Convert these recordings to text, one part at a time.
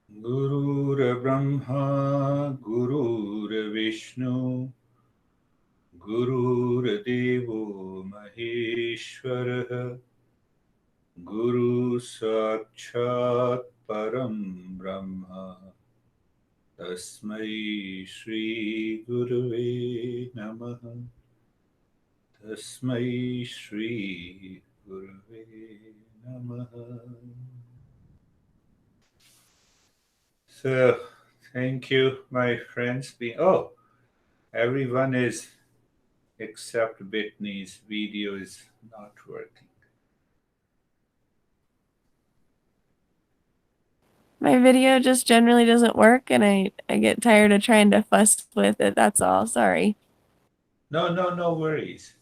Gurur-Brahma, Gurur-Vishnu, Gurur-Devo Maheshwara, Guru Sakshat Param Brahma, Tasmai Shri Gurave Namaha, Tasmai Shri Gurave Namaha. So, thank you, my friends. Everyone is except Whitney's video is not working. My video just generally doesn't work, and I get tired of trying to fuss with it. That's all. Sorry. No worries.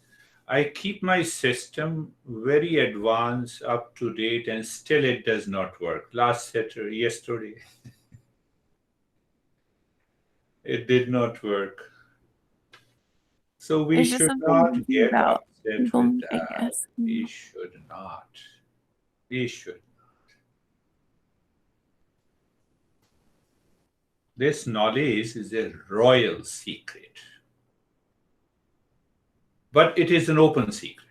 I keep my system very advanced, up to date, and still it does not work. Yesterday, it did not work. So we There's just should something not easy get about upset with people, I that. guess. We should not. We should. This knowledge is a royal secret, but it is an open secret.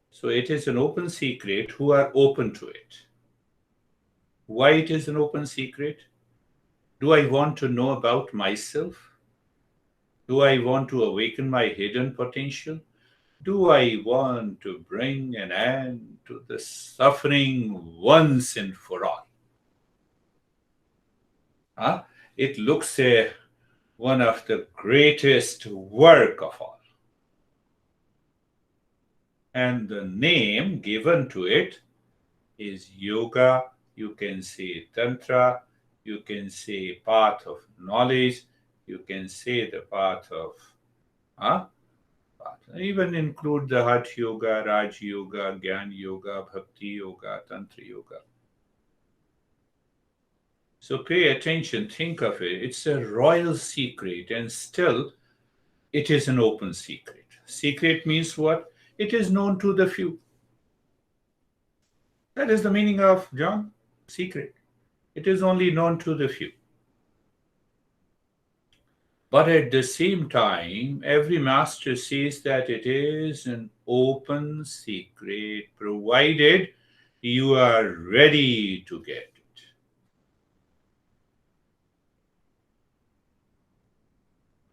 So it is an open secret who are open to it. Why it is an open secret? Do I want to know about myself? Do I want to awaken my hidden potential? Do I want to bring an end to the suffering once and for all? Huh? It looks one of the greatest work of all. And the name given to it is yoga. You can say tantra. You can say path of knowledge. You can say the path of huh? Even include the Hatha Yoga, Raj Yoga, Gyan Yoga, Bhakti Yoga, Tantra Yoga. So pay attention, think of it. It's a royal secret, and still it is an open secret. Secret means what? It is known to the few. That is the meaning of John, secret. It is only known to the few. But at the same time, every master says that it is an open secret, provided you are ready to get it.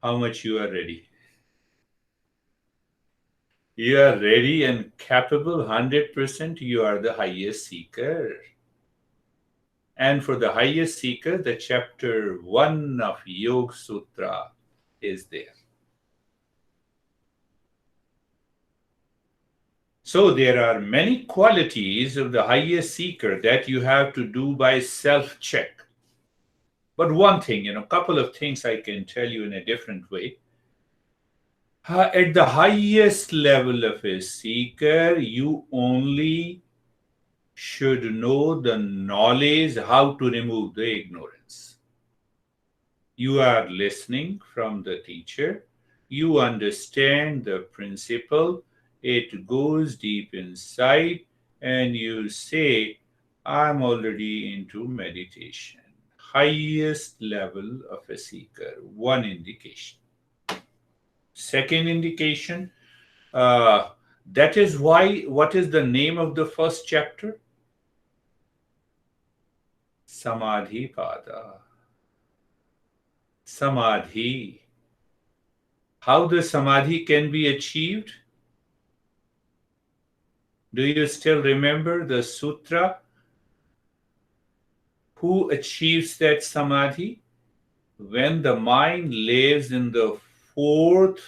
How much you are ready? You are ready and capable 100%, you are the highest seeker. And for the highest seeker, the chapter 1 of Yoga Sutra is there. So there are many qualities of the highest seeker that you have to do by self-check. But one thing, a couple of things I can tell you in a different way. At the highest level of a seeker, you only should know the knowledge how to remove the ignorance. You are listening from the teacher. You understand the principle. It goes deep inside, and you say, I'm already into meditation. Highest level of a seeker, one indication. Second indication, that is why, what is the name of the first chapter? Samadhi Pada. Samadhi. How the Samadhi can be achieved? Do you still remember the sutra? Who achieves that Samadhi? When the mind lives in the fourth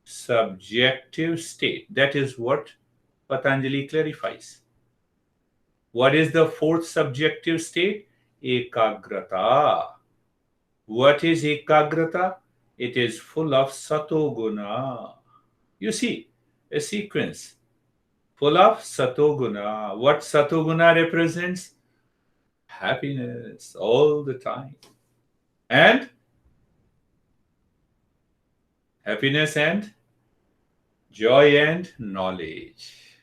subjective state. That is what Patanjali clarifies. What is the fourth subjective state? Ekagrata. What is ekagrata? It is full of satoguna. You see, a sequence full of satoguna. What satoguna represents? Happiness all the time. And happiness and joy and knowledge.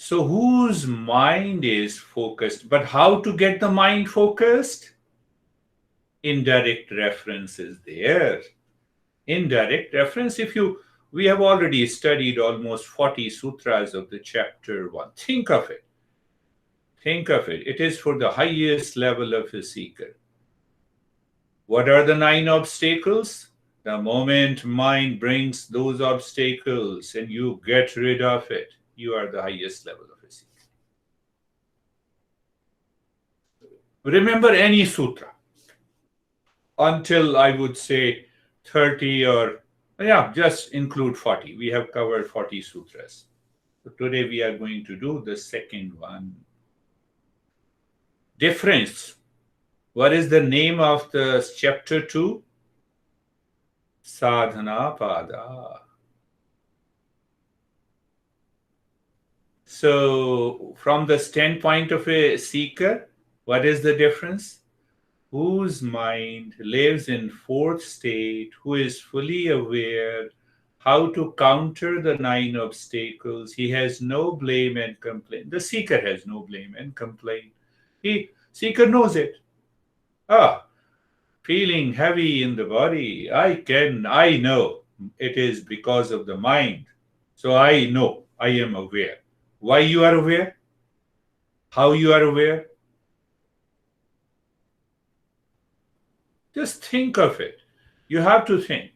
So, whose mind is focused? But how to get the mind focused? Indirect reference is there. Indirect reference, we have already studied almost 40 sutras of the chapter 1. Think of it. Think of it. It is for the highest level of a seeker. What are the 9 obstacles? The moment mind brings those obstacles and you get rid of it, you are the highest level of a seeker. Remember any sutra until I would say 30 or, just include 40. We have covered 40 sutras. So today we are going to do the second one. Difference. What is the name of the chapter 2? Sadhana Pada. So, from the standpoint of a seeker, what is the difference? Whose mind lives in fourth state, who is fully aware how to counter the 9 obstacles. He has no blame and complaint. The seeker has no blame and complaint. Seeker knows it. Feeling heavy in the body. I know it is because of the mind. So I know, I am aware. Why you are aware? How you are aware? Just think of it. You have to think,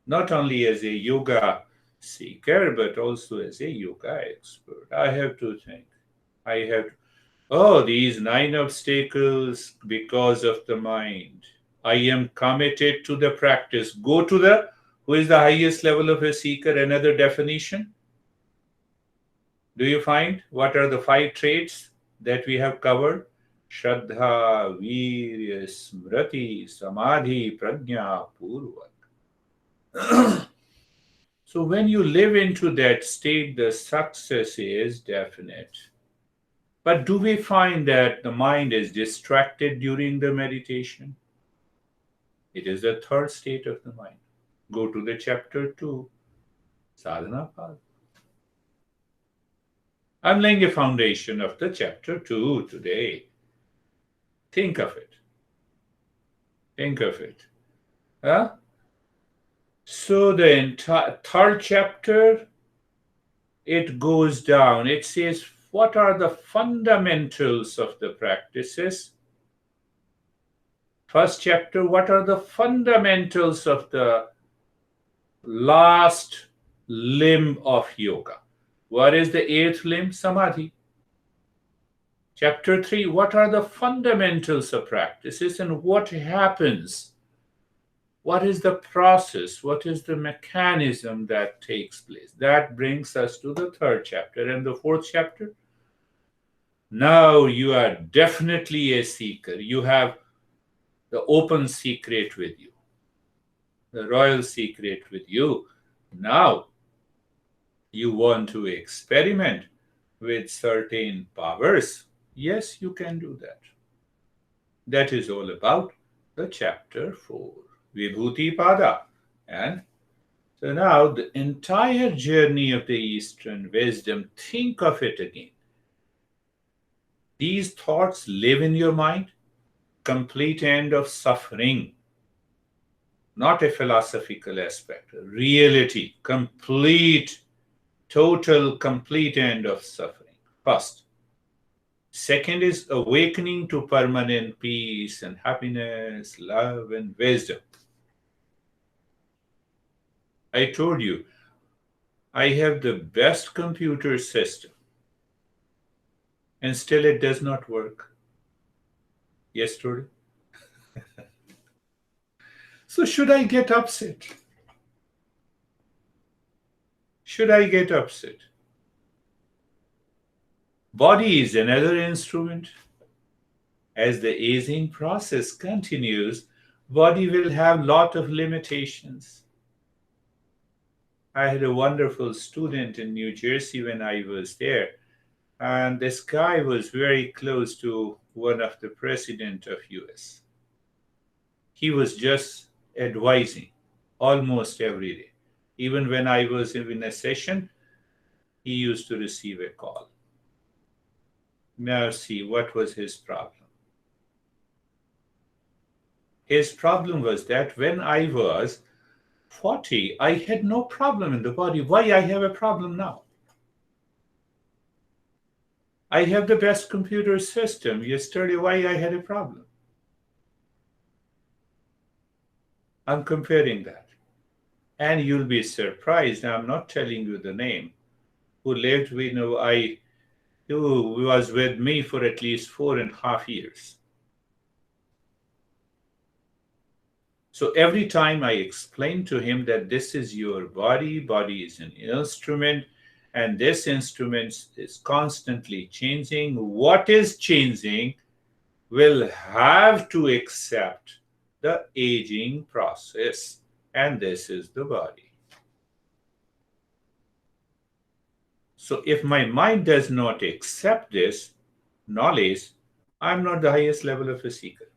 not only as a yoga seeker, but also as a yoga expert. I have to think. These 9 obstacles because of the mind. I am committed to the practice. Go to who is the highest level of a seeker? Another definition. Do you find what are the 5 traits that we have covered? Shraddha, Virya, Smriti, Samadhi, Prajna, Purvak. So when you live into that state, the success is definite. But do we find that the mind is distracted during the meditation? It is the third state of the mind. Go to the chapter 2, Sadhana Path. I'm laying a foundation of the chapter 2 today. Think of it. Think of it. Huh? So the entire third chapter, it goes down. It says, what are the fundamentals of the practices? First chapter, what are the fundamentals of the last limb of yoga? What is the 8th limb? Samadhi. Chapter 3, what are the fundamentals of practices and what happens? What is the process? What is the mechanism that takes place? That brings us to the 3rd chapter. And the 4th chapter? Now you are definitely a seeker. You have the open secret with you, the royal secret with you. Now you want to experiment with certain powers. Yes, you can do that. That is all about the chapter 4, Vibhuti Pada. And so now the entire journey of the Eastern wisdom, think of it again. These thoughts live in your mind, complete end of suffering, not a philosophical aspect, reality, complete, total, complete end of suffering. First. Second is awakening to permanent peace and happiness, love and wisdom. I told you, I have the best computer system and still it does not work. Yes, Tori? So should I get upset? Should I get upset? Body is another instrument. As the aging process continues, body will have lot of limitations. I had a wonderful student in New Jersey when I was there, and this guy was very close to one of the president of US. He was just advising almost every day. Even when I was in a session, he used to receive a call. Now see, what was his problem? His problem was that when I was 40, I had no problem in the body. Why I have a problem now? I have the best computer system. Yesterday, why I had a problem? I'm comparing that. And you'll be surprised, I'm not telling you the name, who lived with, who was with me for at least 4.5 years. So every time I explain to him that this is your body is an instrument, and this instrument is constantly changing. What is changing will have to accept the aging process, and this is the body. So if my mind does not accept this knowledge, I'm not the highest level of a seeker.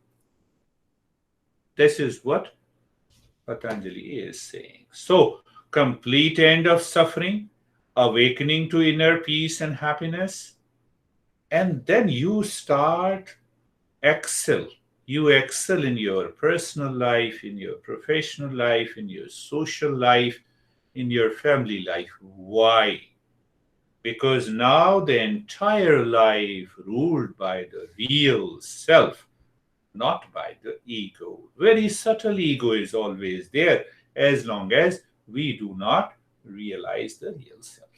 This is what Patanjali is saying. So, complete end of suffering, awakening to inner peace and happiness, and then you start excel. You excel in your personal life, in your professional life, in your social life, in your family life. Why? Because now the entire life ruled by the real self, not by the ego. Very subtle ego is always there as long as we do not realize the real self.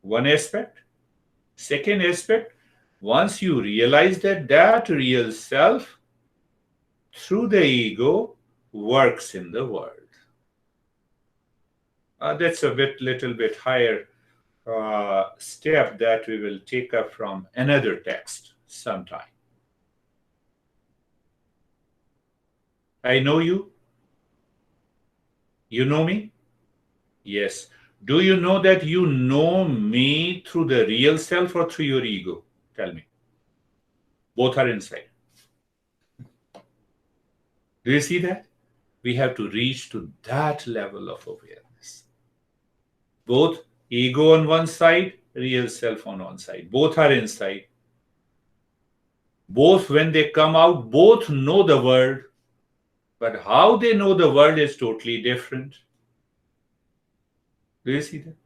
One aspect. Second aspect, once you realize that that real self through the ego works in the world. That's a little bit higher step that we will take up from another text sometime. I know you. You know me? Yes. Do you know that you know me through the real self or through your ego? Tell me. Both are inside. Do you see that? We have to reach to that level of awareness. Both ego on one side, real self on one side. Both are inside. Both, when they come out, both know the world. But how they know the world is totally different. Do you see that?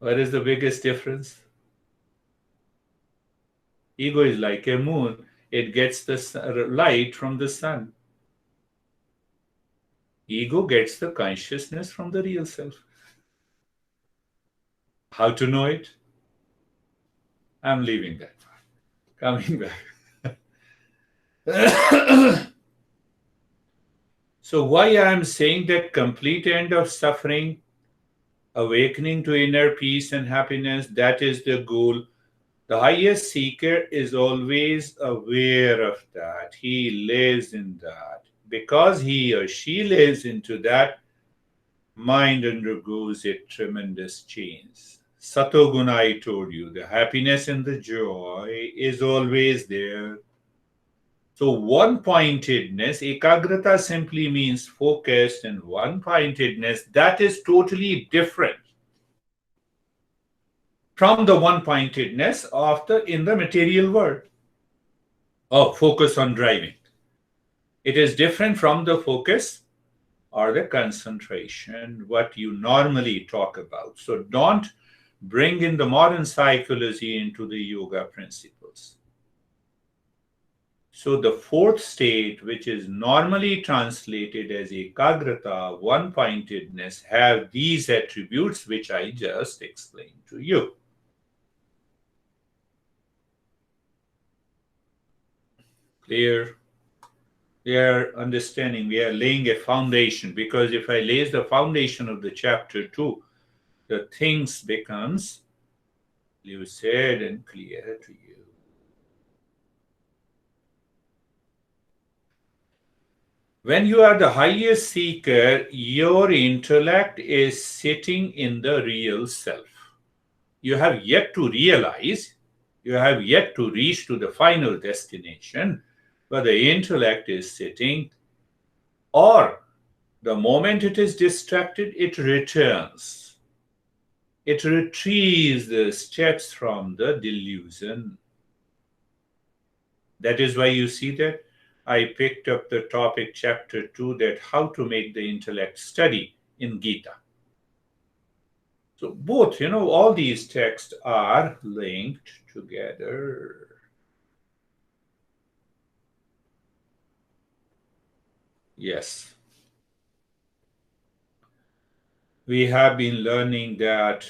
What is the biggest difference? Ego is like a moon. It gets the light from the sun. Ego gets the consciousness from the real self. How to know it? I'm leaving that part. Coming back. So why I'm saying that complete end of suffering, awakening to inner peace and happiness, that is the goal. The highest seeker is always aware of that. He lives in that. Because he or she lives into that, mind undergoes a tremendous change. Satoguna, I told you, the happiness and the joy is always there. So one-pointedness, ekagrata simply means focused, and one-pointedness, that is totally different from the one-pointedness of in the material world. Oh, focus on driving. It is different from the focus or the concentration, what you normally talk about. So don't bring in the modern psychology into the yoga principles. So the fourth state, which is normally translated as ekagrata, one-pointedness, have these attributes which I just explained to you. Clear? We are understanding, we are laying a foundation, because if I lay the foundation of the chapter 2, the things becomes lucid and clear to you. When you are the highest seeker, your intellect is sitting in the real self. You have yet to realize, you have yet to reach to the final destination, but the intellect is sitting, or the moment it is distracted, it returns. It retrieves the steps from the delusion. That is why you see that I picked up the topic chapter 2, that how to make the intellect study in Gita. So both, all these texts are linked together. Yes. We have been learning that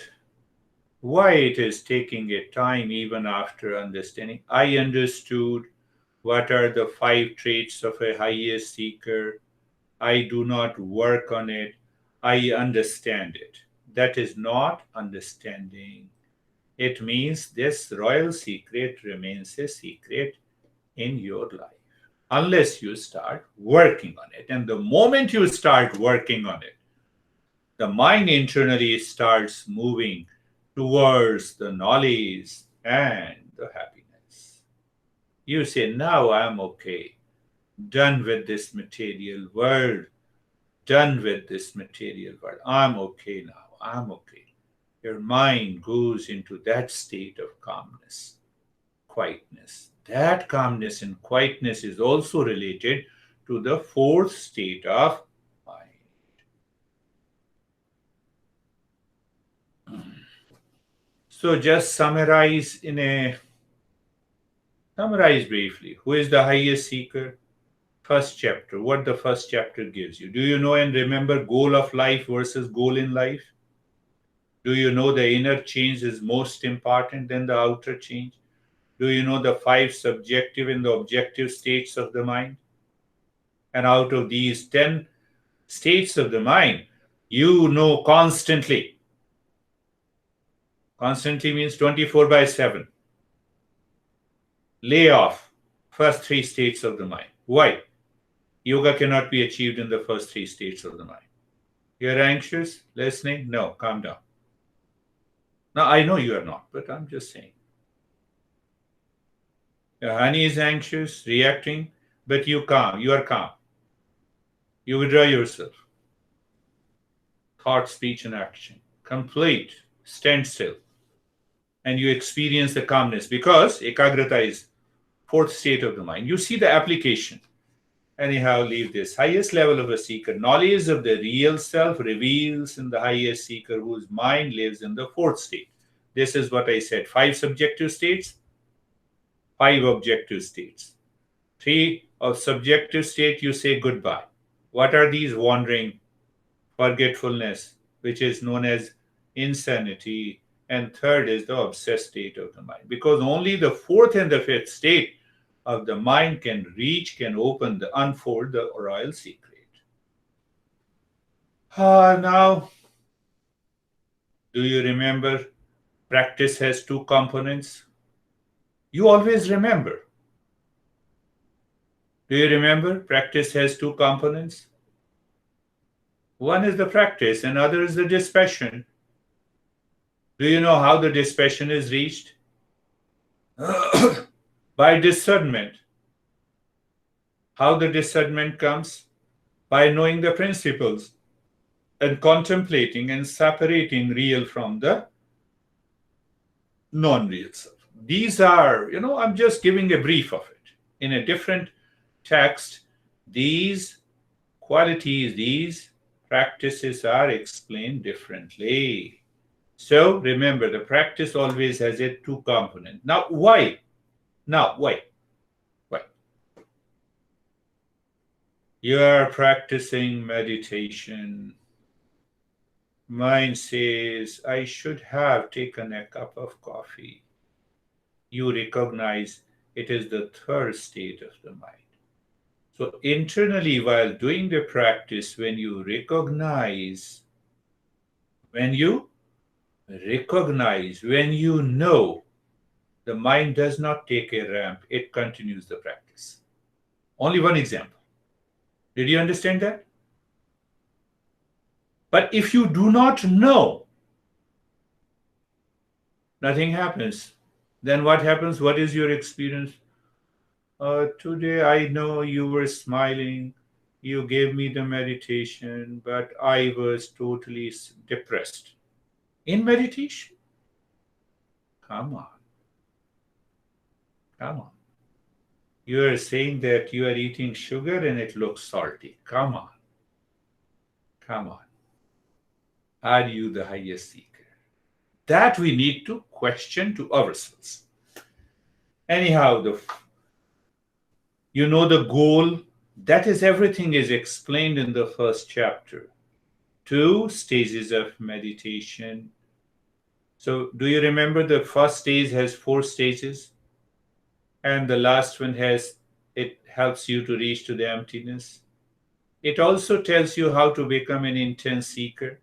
why it is taking a time even after understanding. I understood what are the 5 traits of a highest seeker. I do not work on it. I understand it. That is not understanding. It means this royal secret remains a secret in your life unless you start working on it. And the moment you start working on it, the mind internally starts moving towards the knowledge and the happiness. You say, now I'm okay, done with this material world, done with this material world. I'm okay now, I'm okay. Your mind goes into that state of calmness, quietness. That calmness and quietness is also related to the fourth state of mind. So just summarize briefly. Who is the highest seeker? First chapter. What the first chapter gives you. Do you know and remember goal of life versus goal in life? Do you know the inner change is most important than the outer change? Do you know the 5 subjective and the objective states of the mind? And out of these 10 states of the mind, you know constantly. Constantly means 24/7. Lay off first 3 states of the mind. Why? Yoga cannot be achieved in the first 3 states of the mind. You're anxious? Listening? No, calm down. Now, I know you are not, but I'm just saying. Your honey is anxious, reacting, but you calm. You are calm. You withdraw yourself. Thought, speech, and action. Complete standstill. And you experience the calmness because ekagrata is fourth state of the mind. You see the application. Anyhow, leave this. Highest level of a seeker. Knowledge of the real self reveals in the highest seeker whose mind lives in the fourth state. This is what I said. 5 subjective states, 5 objective states. 3 of subjective state, you say goodbye. What are these? Wandering, forgetfulness, which is known as insanity. And third is the obsessed state of the mind. Because only the fourth and the fifth state of the mind can open, unfold the royal secret. Now, do you remember practice has 2 components? You always remember. Do you remember practice has 2 components? One is the practice and other is the dispassion. Do you know how the dispassion is reached? By discernment. How the discernment comes? By knowing the principles and contemplating and separating real from the non-real self. These are, I'm just giving a brief of it. In a different text, these qualities, these practices are explained differently. So remember, the practice always has a 2 component. Now, why? Why? You are practicing meditation. Mind says, I should have taken a cup of coffee. You recognize it is the third state of the mind. So internally, while doing the practice, when you recognize, when you know, the mind does not take a ramp, it continues the practice. Only one example. Did you understand that? But if you do not know, nothing happens. Then what happens? What is your experience? Today I know you were smiling. You gave me the meditation, but I was totally depressed. in meditation. Come on. Come on. You are saying that you are eating sugar and it looks salty. Come on. Come on. Are you the highest seeker? That we need to question to ourselves. Anyhow, the goal, that is everything is explained in the first chapter. 2 stages of meditation. So do you remember the first stage has 4 stages? And the last one it helps you to reach to the emptiness. It also tells you how to become an intense seeker.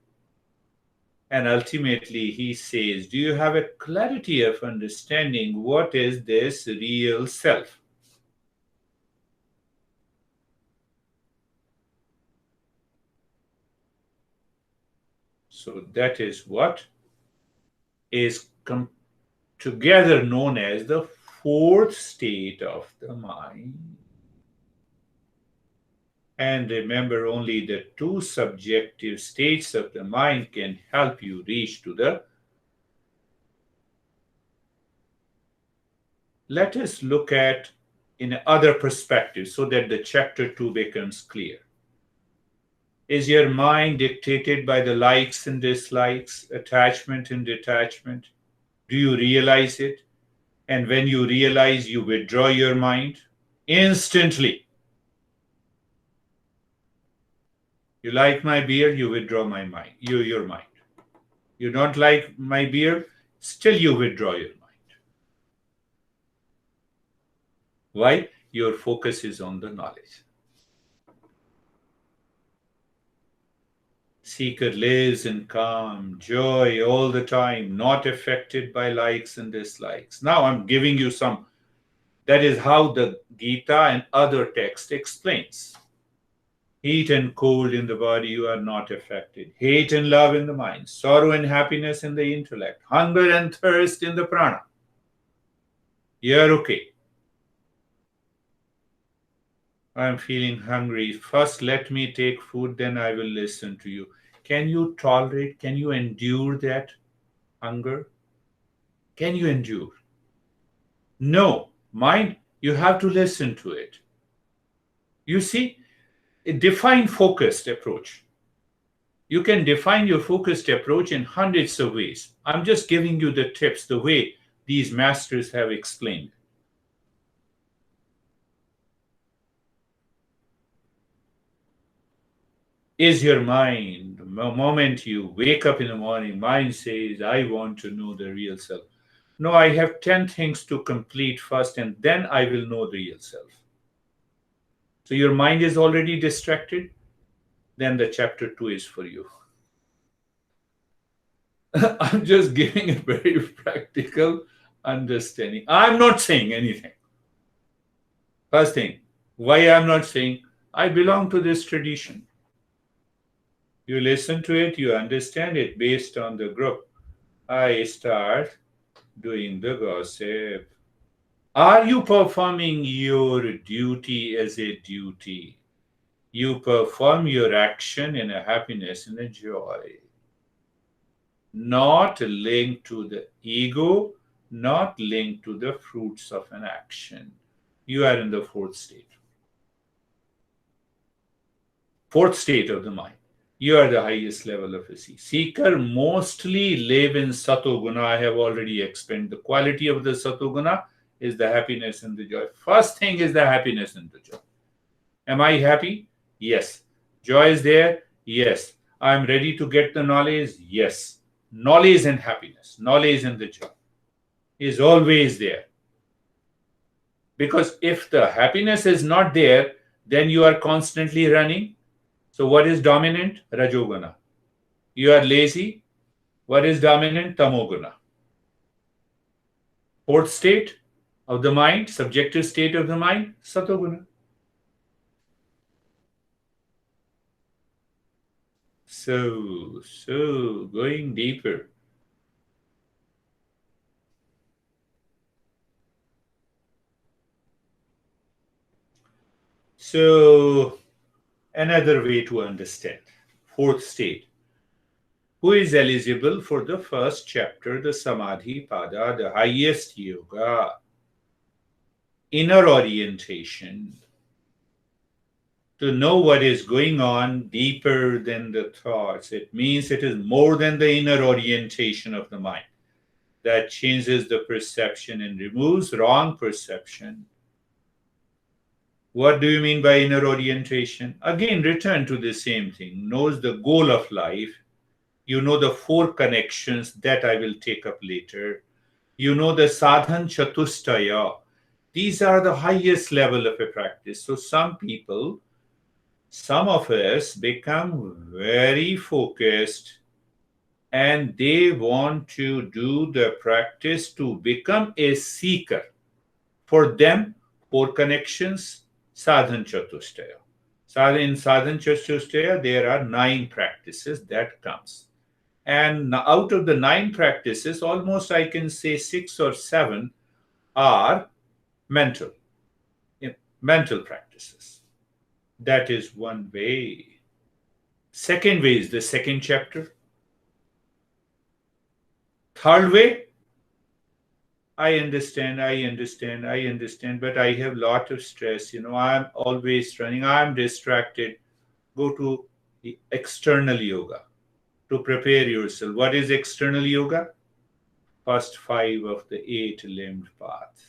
And ultimately, he says, do you have a clarity of understanding what is this real self? So that is what is together known as the 4th state of the mind. And remember, only the 2 subjective states of the mind can help you reach to the. Let us look at in other perspective so that the chapter 2 becomes clear. Is your mind dictated by the likes and dislikes, attachment and detachment? Do you realize it? And when you realize, you withdraw your mind instantly. You like my beard, you withdraw my mind. Your mind. You don't like my beard, still you withdraw your mind. Why? Your focus is on the knowledge. Seeker lives in calm, joy all the time, not affected by likes and dislikes. Now I'm giving you some. That is how the Gita and other text explains. Heat and cold in the body, you are not affected. Hate and love in the mind. Sorrow and happiness in the intellect. Hunger and thirst in the prana. You are okay. I'm feeling hungry. First, let me take food, then I will listen to you. Can you tolerate, can you endure that hunger? Can you endure? No. Mind, you have to listen to it. You see, a defined focused approach. You can define your focused approach in hundreds of ways. I'm just giving you the tips, the way these masters have explained. Is your mind, the moment you wake up in the morning, mind says, I want to know the real self. No, I have 10 things to complete first, and then I will know the real self. So your mind is already distracted, then the chapter 2 is for you. I'm just giving a very practical understanding. I'm not saying anything. First thing, why I'm not saying, I belong to this tradition. You listen to it, you understand it based on the group. I start doing the gossip. Are you performing your duty as a duty? You perform your action in a happiness and a joy, not linked to the ego, not linked to the fruits of an action. You are in the 4th state. 4th state of the mind. You are the highest level of a seeker. Mostly live in Satoguna. I have already explained the quality of the Satoguna is the happiness and the joy. First thing is the happiness and the joy. Am I happy? Yes. Joy is there? Yes. I'm ready to get the knowledge? Yes. Knowledge and happiness, knowledge and the joy is always there. Because if the happiness is not there, then you are constantly running. So what is dominant? Rajoguna. You are lazy. What is dominant? Tamoguna. 4th state of the mind, subjective state of the mind, Satoguna. So going deeper. So another way to understand 4th state. who is eligible for the first chapter, the Samadhi Pada, the highest yoga, inner orientation, to know what is going on deeper than the thoughts. It means it is more than the inner orientation of the mind that changes the perception and removes wrong perception. What do you mean by inner orientation? Again, return to the same thing. Knows the goal of life. You know the four connections that I will take up later. You know the sadhan chatustaya. These are the highest level of a practice. So some people, some of us become very focused and they want to do the practice to become a seeker. For them, four connections, sadhan chatustaya. In sadhan chatustaya, there are 9 practices that comes. And out of the 9 practices, almost I can say 6 or 7 are mental, mental practices. That is one way. Second way is the second chapter. Third way, I understand, but I have a lot of stress. I'm always running, I'm distracted. Go to the external yoga to prepare yourself. What is external yoga? First 5 of the 8-limbed path.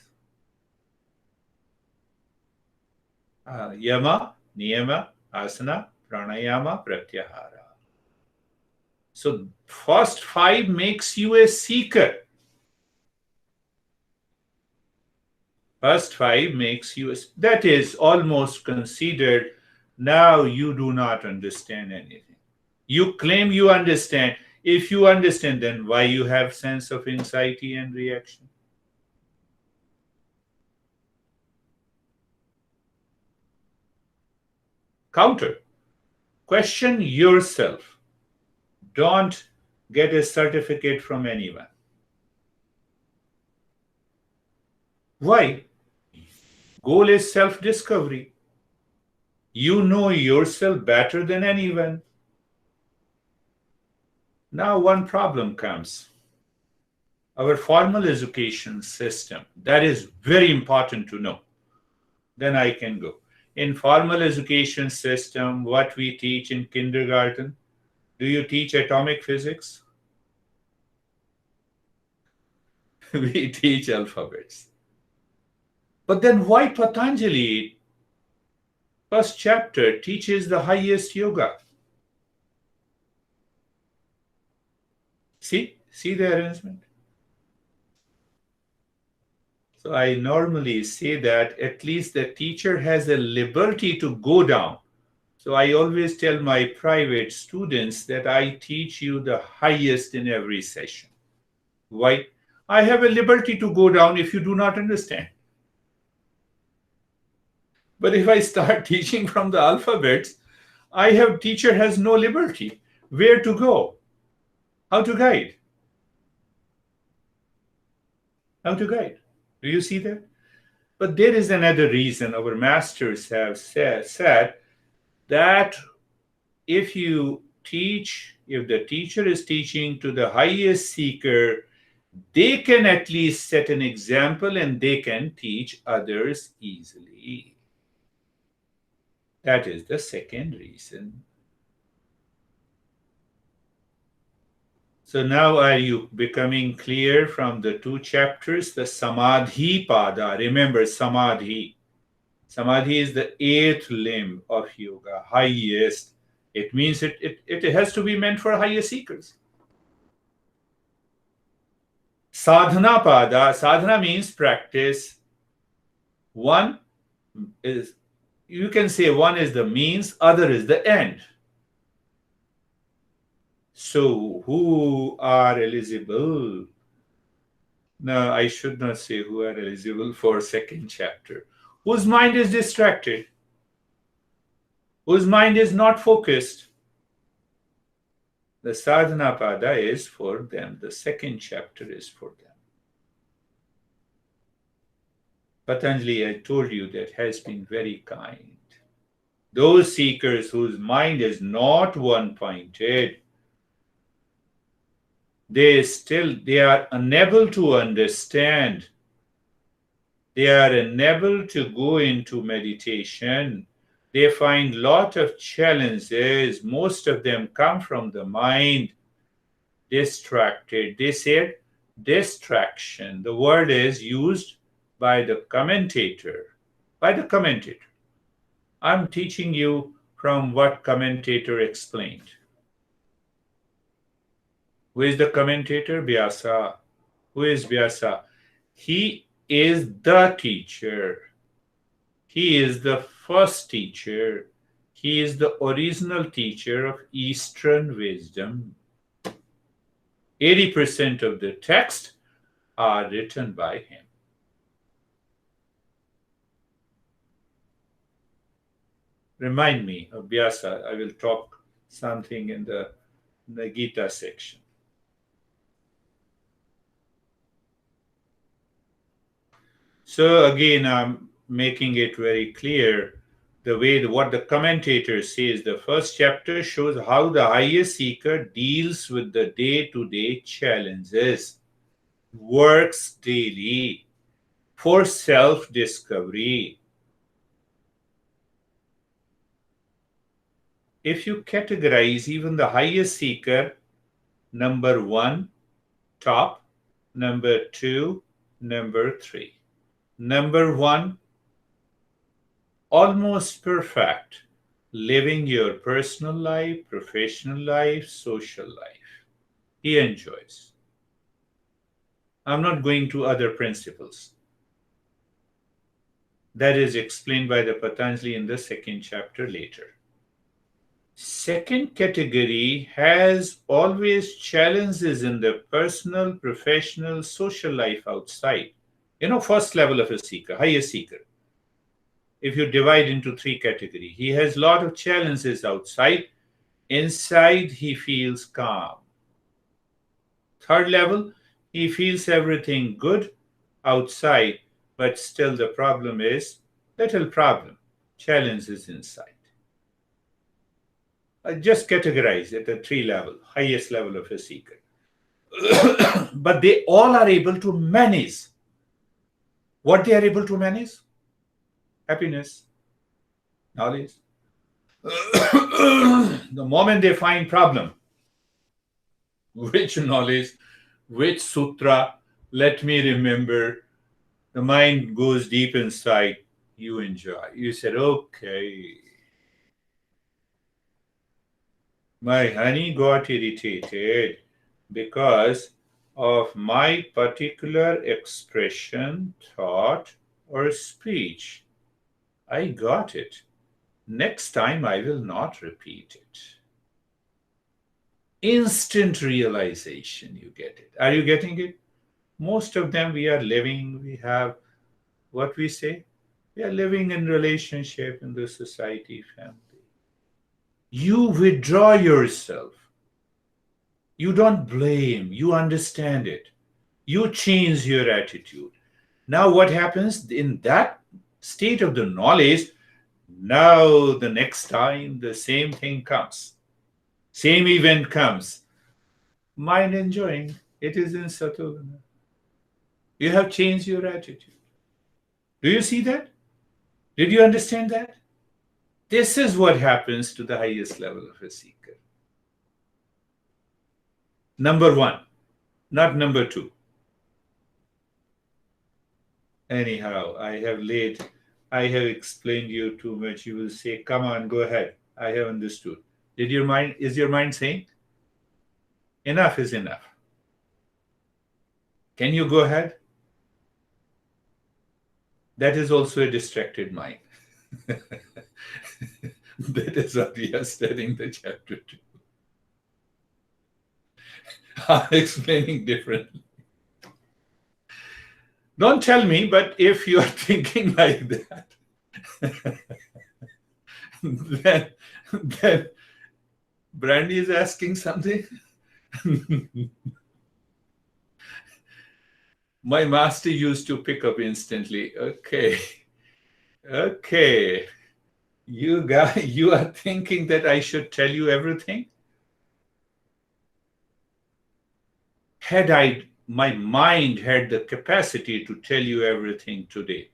Yama, niyama, asana, pranayama, pratyahara. So first 5 makes you a seeker. First 5 makes you, that is almost considered, now you do not understand anything. You claim you understand. If you understand, then why you have sense of anxiety and reaction? Counter. Question yourself. Don't get a certificate from anyone. Why? Goal is self-discovery. You know yourself better than anyone. Now one problem comes. Our formal education system, that is very important to know. Then I can go. In formal education system, what we teach in kindergarten, do you teach atomic physics? We teach alphabets. But then why Patanjali, first chapter, teaches the highest yoga? See the arrangement? So I normally say that at least the teacher has a liberty to go down. So I always tell my private students that I teach you the highest in every session. Why? I have a liberty to go down if you do not understand. But if I start teaching from the alphabets, teacher has no liberty. Where to go? How to guide? How to guide? Do you see that? But there is another reason our masters have said that if the teacher is teaching to the highest seeker, they can at least set an example and they can teach others easily. That is the second reason. So now are you becoming clear from the 2 chapters? The Samadhi Pada. Remember Samadhi. Samadhi is the 8th limb of yoga, highest. It means it has to be meant for higher seekers. Sadhana Pada. Sadhana means practice. One is, you can say one is the means, other is the end. So who are eligible? No, I should not say who are eligible for second chapter. Whose mind is distracted? Whose mind is not focused? The sadhana pada is for them. The second chapter is for them. Patanjali, I told you, that has been very kind. Those seekers whose mind is not one-pointed, they are unable to understand. They are unable to go into meditation. They find lot of challenges. Most of them come from the mind. Distracted. They said distraction. The word is used by the commentator. By the commentator. I'm teaching you from what commentator explained. Who is the commentator? Vyasa. Who is Vyasa? He is the teacher. He is the first teacher. He is the original teacher of Eastern wisdom. 80% of the texts are written by him. Remind me of Vyasa. I will talk something in the Gita section. So again, I'm making it very clear the way what the commentator says. The first chapter shows how the highest seeker deals with the day-to-day challenges, works daily for self-discovery. If you categorize even the highest seeker, number 1, top, number 2, number 3. Number 1, almost perfect, living your personal life, professional life, social life. He enjoys. I'm not going to other principles. That is explained by the Patanjali in the second chapter later. Second category has always challenges in the personal, professional, social life outside. First level of a seeker, highest seeker. If you divide into 3 categories, he has a lot of challenges outside. Inside, he feels calm. Third level, he feels everything good outside, but still the problem is, challenges inside. I just categorize it at 3 level, highest level of a seeker. But they all are able to manage. What they are able to manage? Happiness, knowledge. The moment they find problem, which knowledge, which sutra, let me remember, the mind goes deep inside, you enjoy. You said, okay. My honey got irritated because of my particular expression, thought, or speech. I got it. Next time I will not repeat it. Instant realization, you get it. Are you getting it? Most of them we are living, we have what we say, we are living in relationship in the society, family. You withdraw yourself. You don't blame, you understand it. You change your attitude. Now what happens in that state of the knowledge? Now the next time the same thing comes, same event comes, mind enjoying, it is in Satoguna. You have changed your attitude. Do you see that? Did you understand that? This is what happens to the highest level of a seeker. Number 1, not number 2. Anyhow, I have explained you too much. You will say, come on, go ahead. I have understood. Is your mind saying? Enough is enough. Can you go ahead? That is also a distracted mind. That is what we are studying the chapter 2. I'm explaining differently. Don't tell me, but if you are thinking like that, then Brandy is asking something. My master used to pick up instantly. Okay. You are thinking that I should tell you everything? my mind had the capacity to tell you everything today.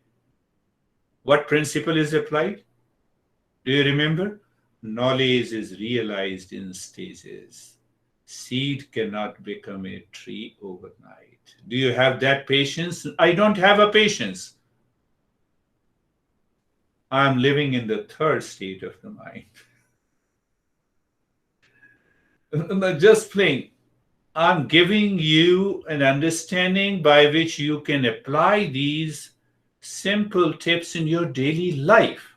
What principle is applied? Do you remember? Knowledge is realized in stages. Seed cannot become a tree overnight. Do you have that patience? I don't have a patience. I'm living in the third state of the mind. Just plain, I'm giving you an understanding by which you can apply these simple tips in your daily life.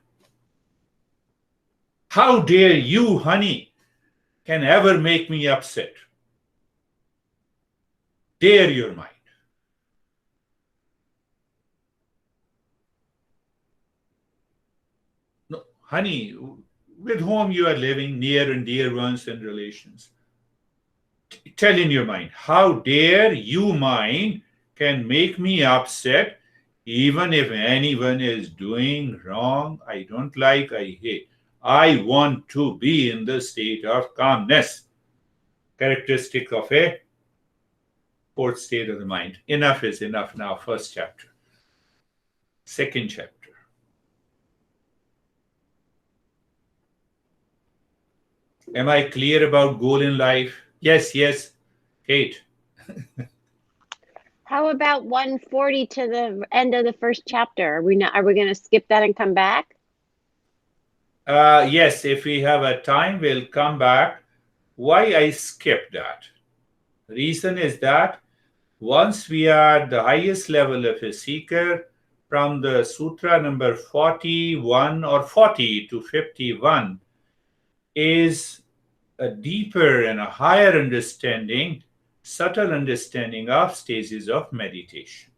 How dare you, honey, can ever make me upset? Dare your mind. No, honey, with whom you are living, near and dear ones and relations. Tell in your mind, how dare you, mind, can make me upset even if anyone is doing wrong, I don't like, I hate. I want to be in the state of calmness, characteristic of a fourth state of the mind. Enough is enough now. First chapter. Second chapter. Am I clear about goal in life? Yes, yes. Kate. How about 140 to the end of the first chapter? Are we going to skip that and come back? Yes, if we have a time, we'll come back. Why I skipped that? Reason is that once we are at the highest level of a seeker, from the sutra number 41 or 40 to 51, is a deeper and a higher understanding, subtle understanding of stages of meditation.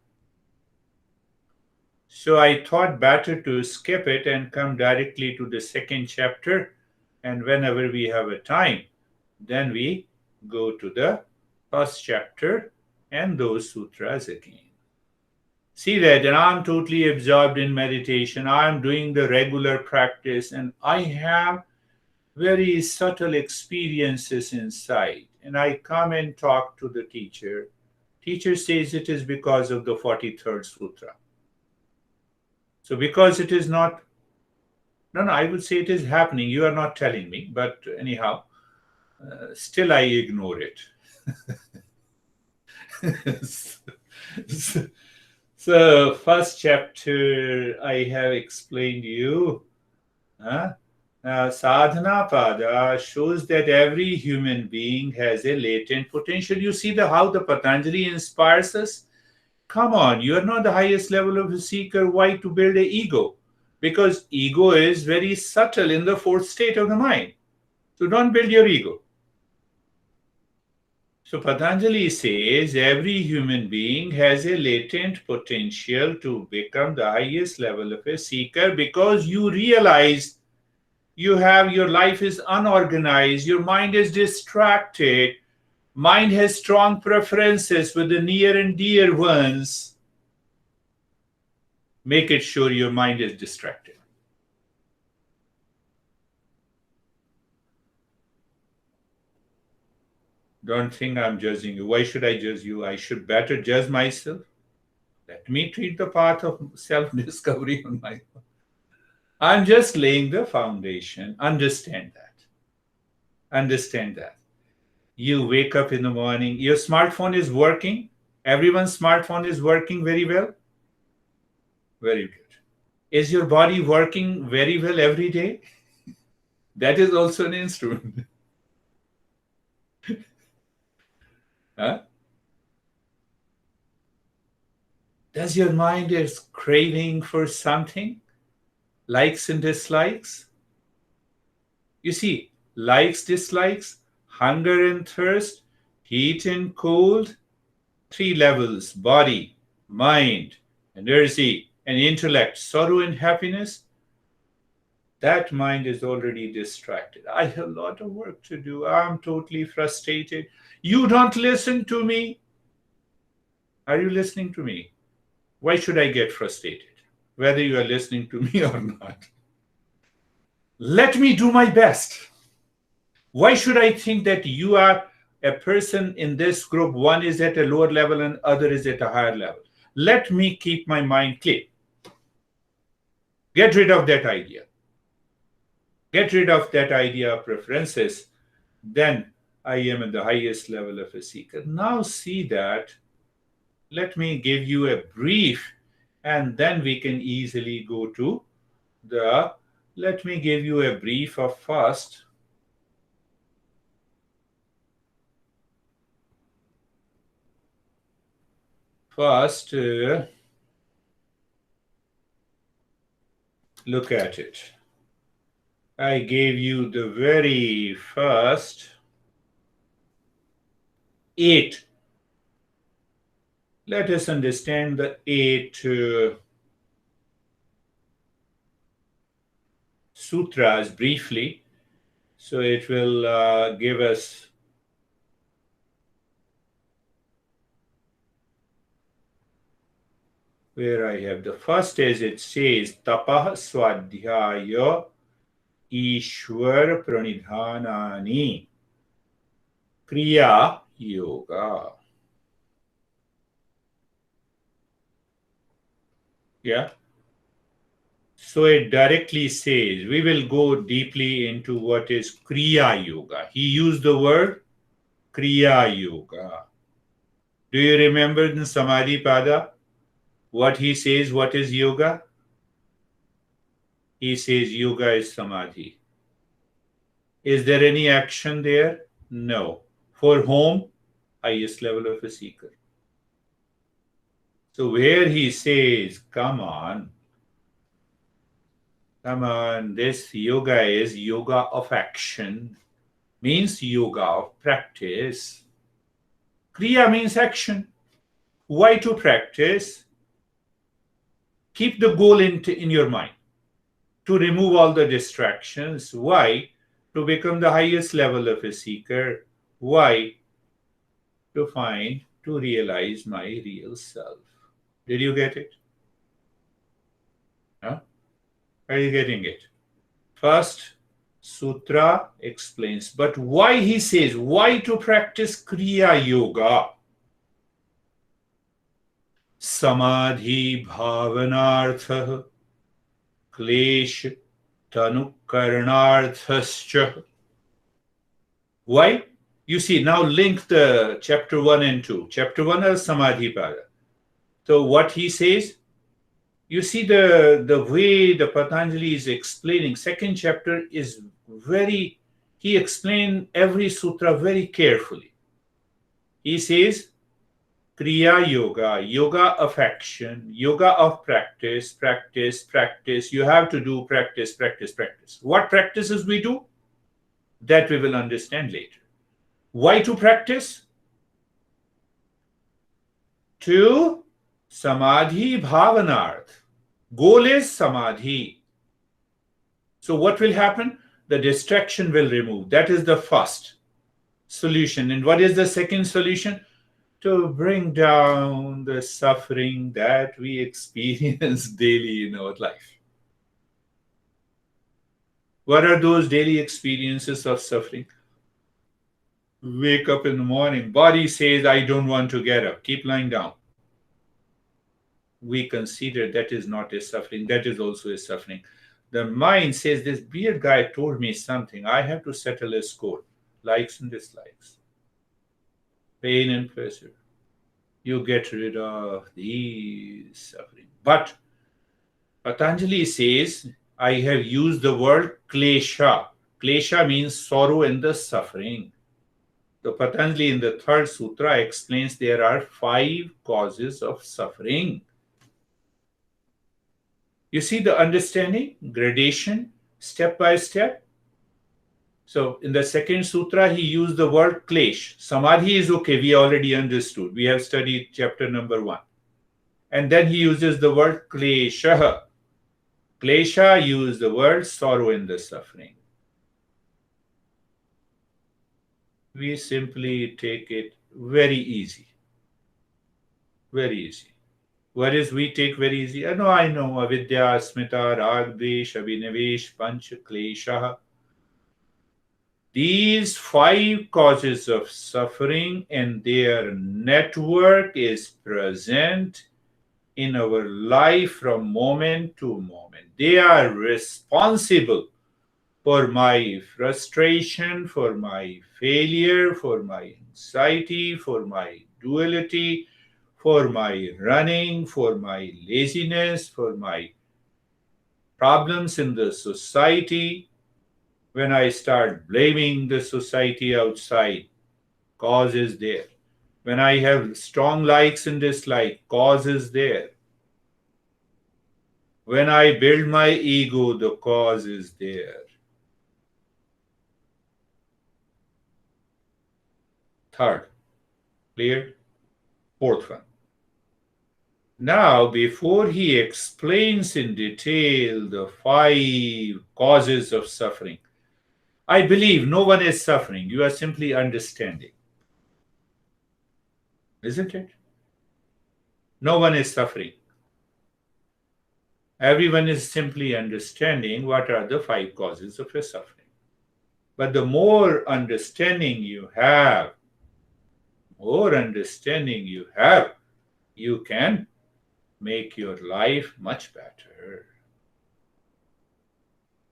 So I thought better to skip it and come directly to the second chapter, and whenever we have a time, then we go to the first chapter and those sutras again. See that, and I'm totally absorbed in meditation. I'm doing the regular practice, and I have very subtle experiences inside. And I come and talk to the teacher. Teacher says it is because of the 43rd sutra. So because it is not, no, I would say it is happening. You are not telling me, but anyhow, still I ignore it. So first chapter I have explained to you. Sadhana pada shows that every human being has a latent potential. You see how the Patanjali inspires us? Come on, you are not the highest level of a seeker. Why to build an ego? Because ego is very subtle in the fourth state of the mind. So don't build your ego. So Patanjali says every human being has a latent potential to become the highest level of a seeker, because you realize your life is unorganized, your mind is distracted, mind has strong preferences with the near and dear ones. Make it sure your mind is distracted. Don't think I'm judging you. Why should I judge you? I should better judge myself. Let me treat the path of self-discovery on my own. I'm just laying the foundation. Understand that. Understand that. You wake up in the morning, your smartphone is working. Everyone's smartphone is working very well. Very good. Is your body working very well every day? That is also an instrument. Huh? Does your mind is craving for something? Likes and dislikes? You see, likes, dislikes, hunger and thirst, heat and cold, three levels: body, mind, energy, and intellect, sorrow and happiness. That mind is already distracted. I have a lot of work to do. I'm totally frustrated. You don't listen to me. Are you listening to me? Why should I get frustrated? Whether you are listening to me or not. Let me do my best. Why should I think that you are a person in this group, one is at a lower level and other is at a higher level. Let me keep my mind clear. Get rid of that idea. Get rid of that idea of preferences. Then I am at the highest level of a seeker. Now see that. Let me give you a brief, and then we can easily go to the, let me give you a brief of first. First, look at it. I gave you the very first 8. Let us understand the 8 sutras briefly. So it will give us where I have the first, as it says, tapah swadhyaya ishwar pranidhanani kriya yoga. Yeah. So it directly says, we will go deeply into what is Kriya Yoga. He used the word Kriya Yoga. Do you remember in Samadhi Pada what he says? What is yoga? He says yoga is Samadhi. Is there any action there? No. For whom? Highest level of a seeker. So where he says, come on, this yoga is yoga of action, means yoga of practice. Kriya means action. Why to practice? Keep the goal in your mind. To remove all the distractions. Why? To become the highest level of a seeker. Why? To realize my real self. Did you get it? Huh? Are you getting it? First, Sutra explains, but why he says, why to practice Kriya Yoga? Samadhi bhavanartha klesh tanukarnarthascha. Why? You see, now link the chapter 1 and 2. Chapter 1 is Samadhi Pada. So what he says, you see the way the Patanjali is explaining, second chapter is he explained every sutra very carefully. He says, Kriya Yoga, yoga of action, yoga of practice, practice, practice. You have to do practice, practice, practice. What practices we do? That we will understand later. Why to practice? To Samadhi Bhavanarth. Goal is Samadhi. So what will happen? The distraction will remove. That is the first solution. And what is the second solution? To bring down the suffering that we experience daily in our life. What are those daily experiences of suffering? Wake up in the morning, body says, I don't want to get up, keep lying down. We consider that is not a suffering, that is also a suffering. The mind says, this beard guy told me something, I have to settle a score, likes and dislikes, pain and pleasure. You get rid of these suffering. But Patanjali says, I have used the word klesha. Klesha means sorrow and the suffering. So Patanjali in the third sutra explains there are 5 causes of suffering. You see the understanding, gradation, step by step. So in the second sutra, he used the word klesh. Samadhi is okay, we already understood. We have studied chapter number 1. And then he uses the word klesha. Klesha used the word sorrow and the suffering. We simply take it very easy. Very easy. What is we take very easy? I know. Avidya, smita, rag, desh, abhinivesh, panch, klesha. These 5 causes of suffering and their network is present in our life from moment to moment. They are responsible for my frustration, for my failure, for my anxiety, for my duality, for my running, for my laziness, for my problems in the society. When I start blaming the society outside, cause is there. When I have strong likes and dislikes, cause is there. When I build my ego, the cause is there. Third, clear? Fourth one. Now, before he explains in detail the 5 causes of suffering, I believe no one is suffering. You are simply understanding. Isn't it? No one is suffering. Everyone is simply understanding what are the 5 causes of your suffering. But the more understanding you have, you can make your life much better.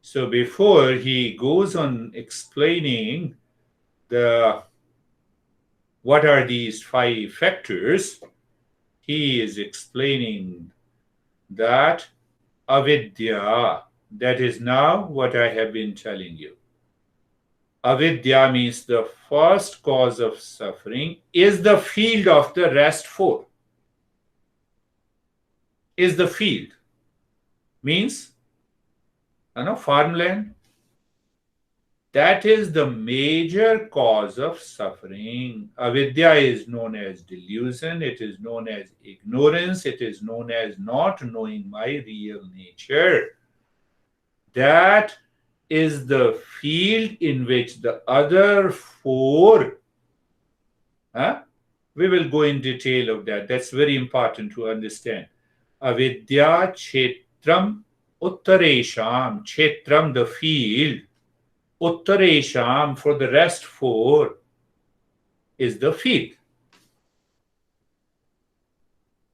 So before he goes on explaining what are these 5 factors, he is explaining that avidya, that is now what I have been telling you. Avidya means the first cause of suffering is the field of the rest 4. Is the field. Means, farmland. That is the major cause of suffering. Avidya is known as delusion, it is known as ignorance, it is known as not knowing my real nature. That is the field in which the other 4, we will go in detail of that. That's very important to understand. Avidya Kshetram Uttaresham. Kshetram, the field. Uttaresham, for the rest 4, is the field.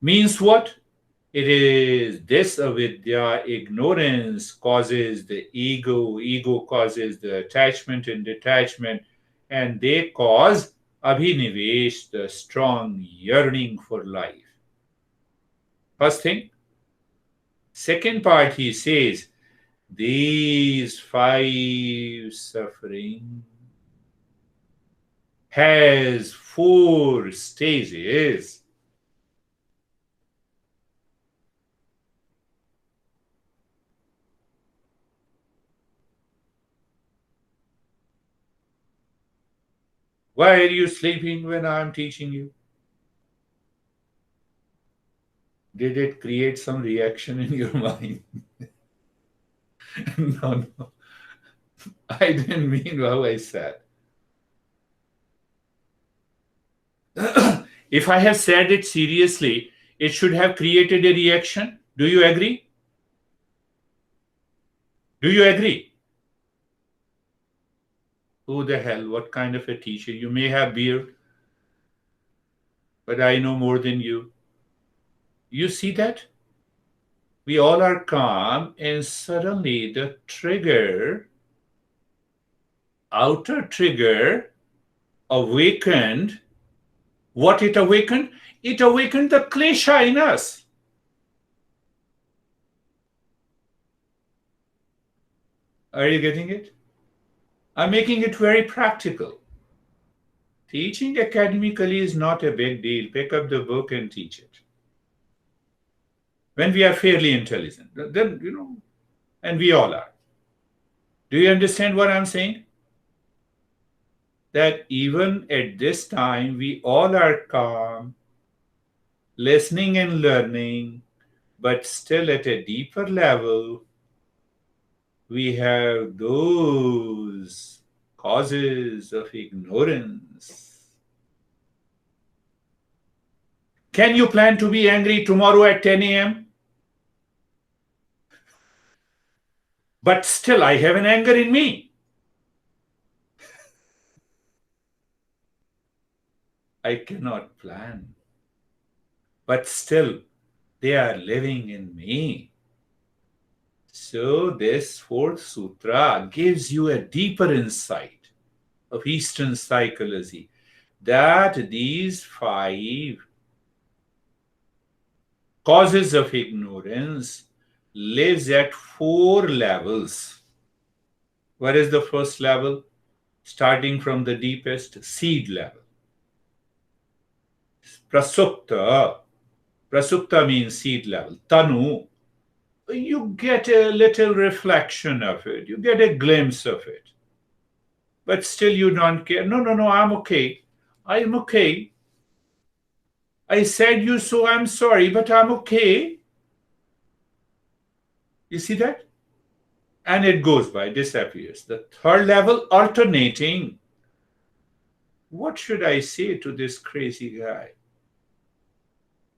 Means what? It is this avidya, ignorance, causes the ego causes the attachment and detachment, and they cause abhinivesh, the strong yearning for life. First thing. Second part, he says, these 5 suffering has 4 stages. Why are you sleeping when I'm teaching you? Did it create some reaction in your mind? No. I didn't mean how I said. If I have said it seriously, it should have created a reaction. Do you agree? Do you agree? Who the hell? What kind of a teacher? You may have beard, but I know more than you. You see that? We all are calm, and suddenly the trigger, outer trigger, awakened. What it awakened? It awakened the klesha in us. Are you getting it? I'm making it very practical. Teaching academically is not a big deal. Pick up the book and teach it. When we are fairly intelligent, then, and we all are. Do you understand what I'm saying? That even at this time, we all are calm, listening and learning, but still at a deeper level, we have those causes of ignorance. Can you plan to be angry tomorrow at 10 a.m.? But still, I have an anger in me. I cannot plan. But still, they are living in me. So this fourth sutra gives you a deeper insight of Eastern psychology, that these 5 causes of ignorance lives at 4 levels. What is the first level? Starting from the deepest, seed level. Prasupta. Prasupta means seed level. Tanu. You get a little reflection of it. You get a glimpse of it. But still you don't care. No, I'm okay. I'm okay. I said you so, I'm sorry, but I'm okay. You see that? And it goes by, disappears. The third level, alternating. What should I say to this crazy guy?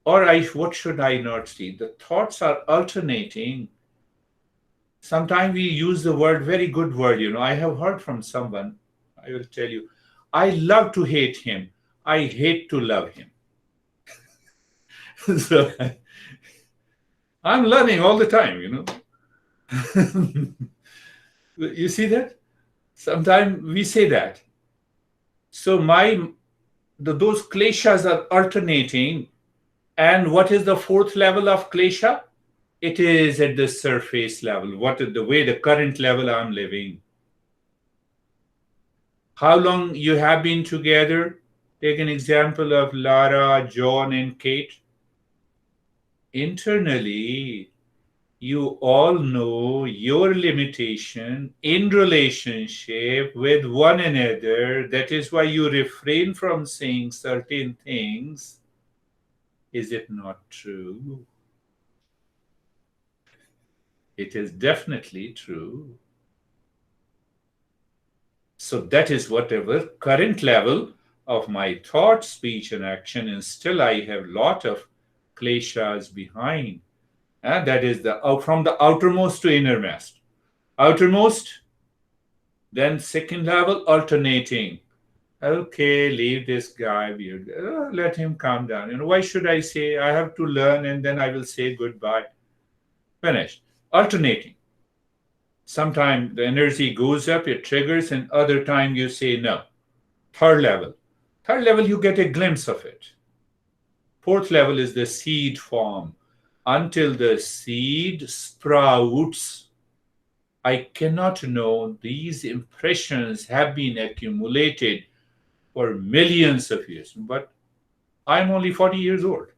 Or what should I not see? The thoughts are alternating. Sometimes we use the word, very good word, I have heard from someone, I will tell you, I love to hate him. I hate to love him. So I'm learning all the time, You see that? Sometimes we say that. So those kleshas are alternating. And what is the fourth level of klesha? It is at the surface level. What is the way, the current level I'm living? How long you have been together? Take an example of Lara, John, and Kate. Internally, you all know your limitation in relationship with one another. That is why you refrain from saying certain things. Is it not true? It is definitely true. So that is whatever current level of my thought, speech, and action, and still I have lot of kleshas behind. And that is from the outermost to innermost. Outermost, then second level, alternating. Okay, leave this guy weird. Let him calm down. Why should I say I have to learn and then I will say goodbye? Finished. Alternating. Sometimes the energy goes up, it triggers, and other time you say no. Third level. Third level, you get a glimpse of it. Fourth level is the seed form. Until the seed sprouts, I cannot know. These impressions have been accumulated for millions of years, but I'm only 40 years old.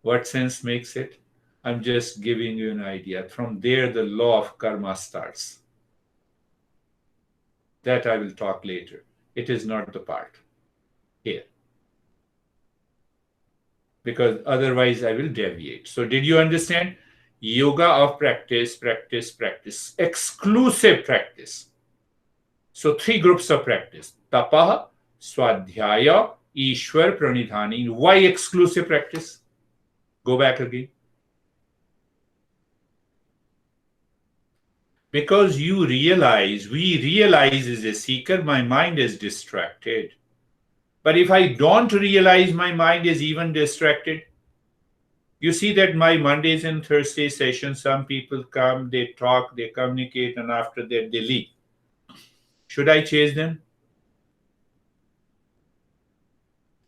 What sense makes it? I'm just giving you an idea. From there, the law of karma starts. That I will talk later. It is not the part here. Because otherwise I will deviate. So did you understand? Yoga of practice, practice, practice. Exclusive practice. So 3 groups of practice. Tapaha, Swadhyaya, Ishwar, Pranidhani. Why exclusive practice? Go back again. Because we realize as a seeker, my mind is distracted. But if I don't realize my mind is even distracted, you see that my Mondays and Thursday sessions, some people come, they talk, they communicate, and after that they leave. Should I chase them?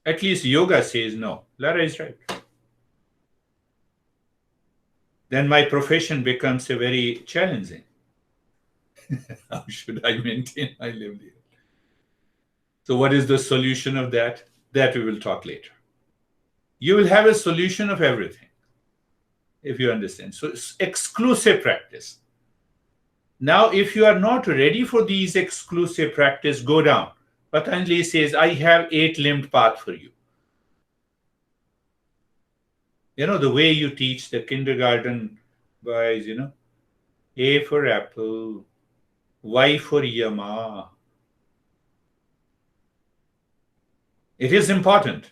At least yoga says no. Lara is right. Then my profession becomes a very challenging. How should I maintain my livelihood? So what is the solution of that? That we will talk later. You will have a solution of everything, if you understand. So it's exclusive practice. Now, if you are not ready for these exclusive practice, go down. Patanjali says, I have 8-limbed path for you. The way you teach the kindergarten boys, A for apple, Y for Yama. It is important.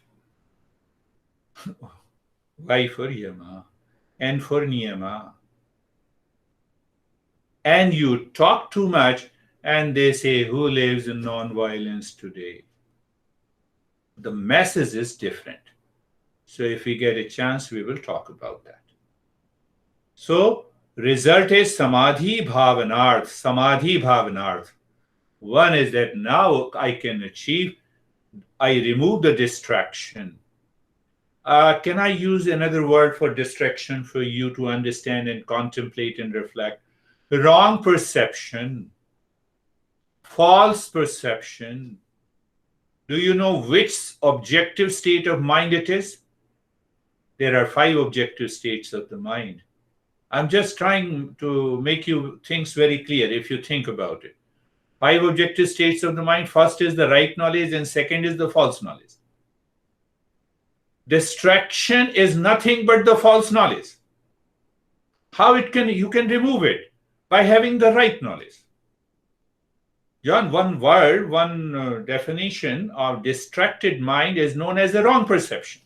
Y for Yama, N for Niyama. And you talk too much, and they say, who lives in non-violence today? The message is different. So if we get a chance, we will talk about that. So result is samadhi bhavanarth. Samadhi bhavanarth. One is that now I can achieve, I remove the distraction. Can I use another word for distraction for you to understand and contemplate and reflect? Wrong perception, false perception. Do you know which objective state of mind it is? There are 5 objective states of the mind. I'm just trying to make you things very clear if you think about it. 5 objective states of the mind. First is the right knowledge, and second is the false knowledge. Distraction is nothing but the false knowledge. How you can remove it? By having the right knowledge. John, one word, one definition of distracted mind is known as a wrong perception.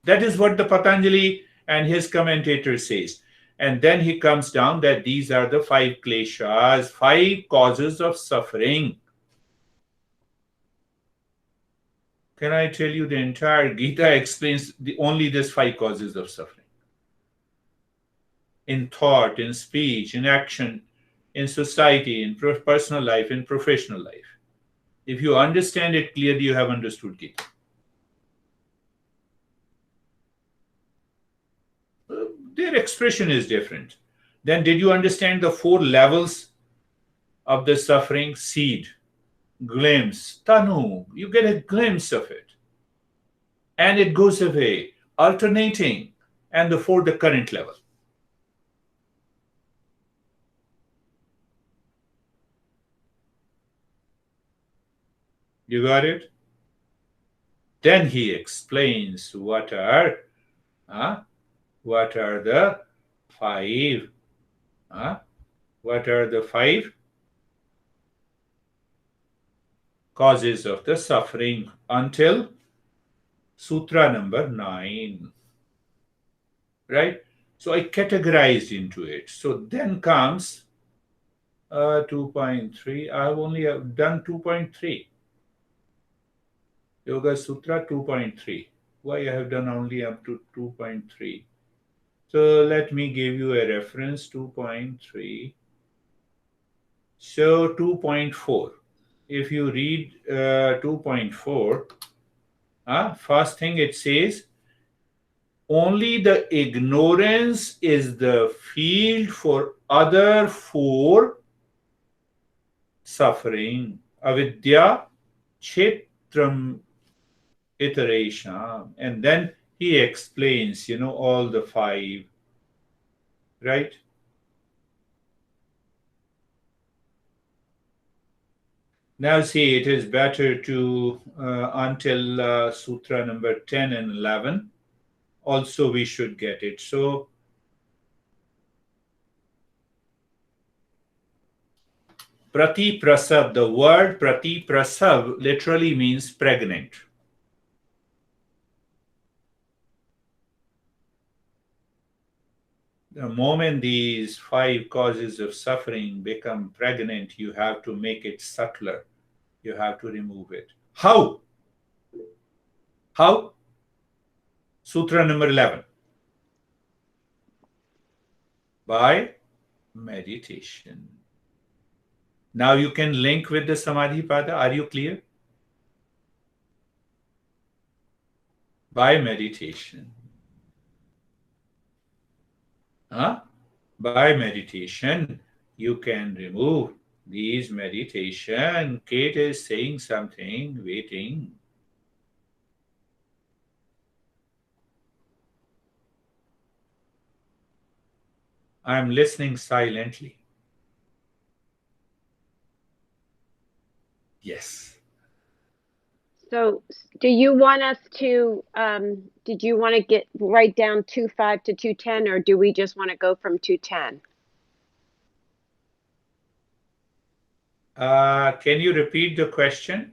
That is what the Patanjali and his commentator says. And then he comes down that these are the 5 kleshas, 5 causes of suffering. Can I tell you the entire Gita explains only these 5 causes of suffering? In thought, in speech, in action, in society, in personal life, in professional life. If you understand it clearly, you have understood Gita. Their expression is different. Then did you understand the 4 levels of the suffering? Seed, glimpse, tanu. You get a glimpse of it. And it goes away, alternating. And the 4, the current level. You got it? Then he explains what are the 5? What are the 5 causes of the suffering until Sutra number 9. Right? So I categorized into it. So then comes 2.3. I have only done 2.3. Yoga Sutra 2.3. Why I have done only up to 2.3? So let me give you a reference, 2.3. So 2.4. If you read 2.4, first thing it says, only the ignorance is the field for other 4 suffering. Avidya, Chetram, iteration. And then he explains, all the 5, right? Now see, it is better to until Sutra number 10 and 11. Also, we should get it. So, Prati Prasav, the word Prati Prasav literally means pregnant. The moment these 5 causes of suffering become pregnant, you have to make it subtler. You have to remove it. How? How? Sutra number 11. By meditation. Now you can link with the Samadhi Pada. Are you clear? By meditation. By meditation, you can remove these meditation. Kate is saying something, waiting. I'm listening silently. Yes. So do you want us to, did you want to write down 2.5 to 2.10, or do we just want to go from 2.10? Can you repeat the question?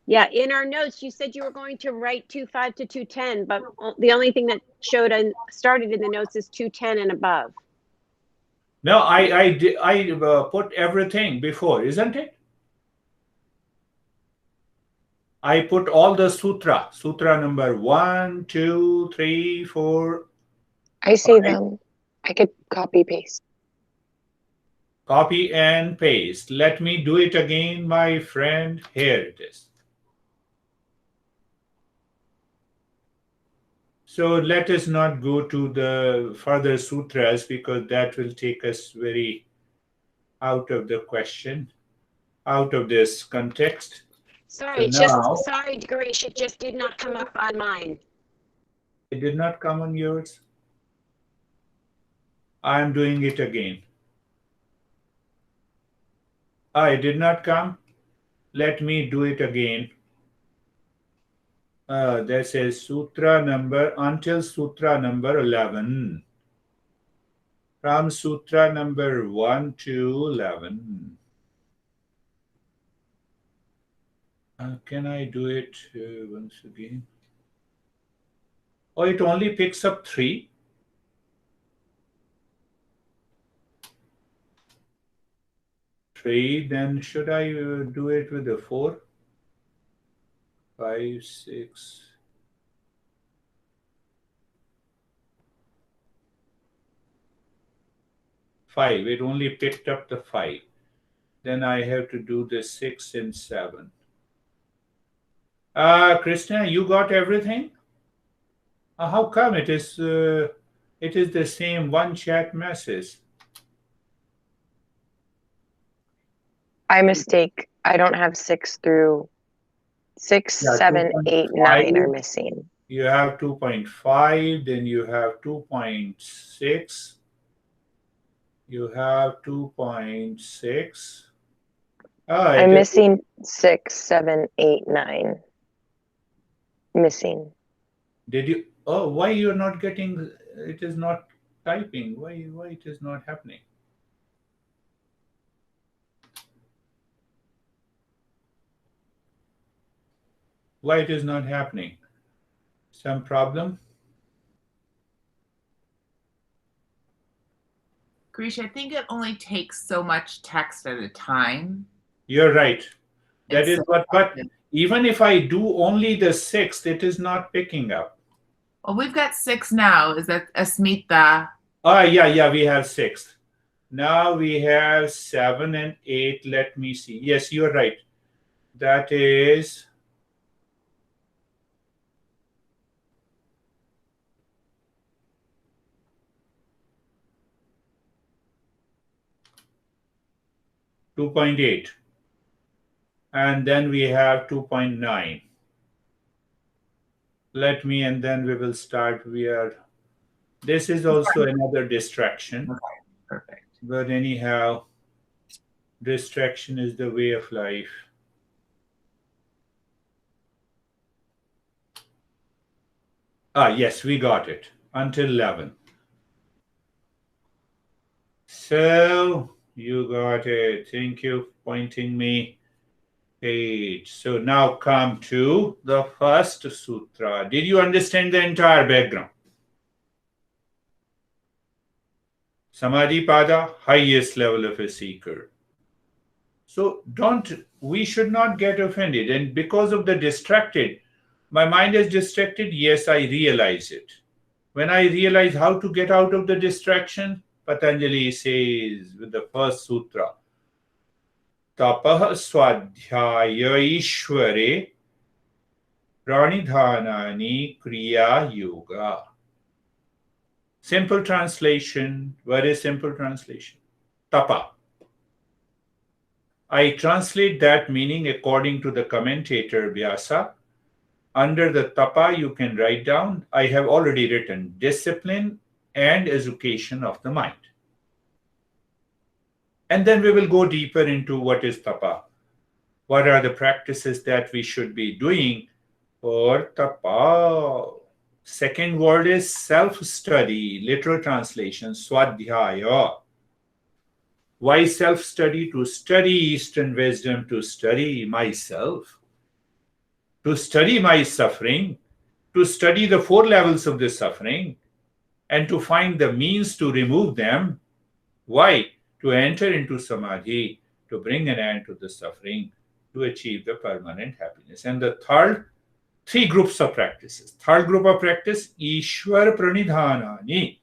Yeah, in our notes, you said you were going to write 2.5 to 2.10, but the only thing that showed and started in the notes is 2.10 and above. No, I put everything before, isn't it? I put all the sutra number 1, 2, 3, 4, I see 5. them. I could copy paste. Copy and paste. Let me do it again, my friend. Here it is. So let us not go to the further sutras because that will take us very out of the question, out of this context. Sorry, So it's just now, sorry, Girish, it just did not come up on mine. it did not come on yours. I am doing it again. It did not come. Let me do it again. That says sutra number until sutra number 11. From sutra number 1 to 11. Can I do it once again? Oh, it only picks up 3. Then should I do it with the 4? 5, 6. 5. It only picked up the 5. Then I have to do the 6 and 7. Krishna, you got everything? How come it is the same one chat message? I mistake. I don't have 6 through 6, Yeah, 7, 8, 9 are 2.5. missing. You have 2.5, then you have 2.6. You have 2.6. I'm missing 6, 7, 8, 9. Missing. Did you? Oh, why you're not getting? It is not typing. Why it is not happening? Why it is not happening? Some problem? Girish, I think it only takes so much text at a time. You're right. That is so what. But even if I do only the 6th, it is not picking up. Well, we've got 6 now. Is that Asmita? Yeah, we have 6th. Now we have 7 and 8. Let me see. Yes, you're right. That is 2.8. And then we have 2.9. Let me, and then we will start. This is also another distraction. Okay, perfect. But anyhow, distraction is the way of life. Yes, we got it. Until 11. So, you got it. Thank you for pointing me. Page. So now come to the first sutra. Did you understand the entire background? Samadhi pada, highest level of a seeker. So we should not get offended. And because of the distracted, my mind is distracted. Yes, I realize it. When I realize how to get out of the distraction, Patanjali says with the first sutra, Tapah swadhyaya ishware pranidhanani kriya yoga. Simple translation. What is simple translation? Tapa. I translate that meaning according to the commentator Vyasa. Under the tapa, you can write down, I have already written, discipline and education of the mind. And then we will go deeper into what is tapa. What are the practices that we should be doing for tapa? Second word is self-study, literal translation, swadhyaya. Why self-study? To study Eastern wisdom, to study myself, to study my suffering, to study the 4 levels of the suffering, and to find the means to remove them. Why? To enter into samadhi, to bring an end to the suffering, to achieve the permanent happiness. And the third, three groups of practices. Third group of practice, Ishwar Pranidhanani.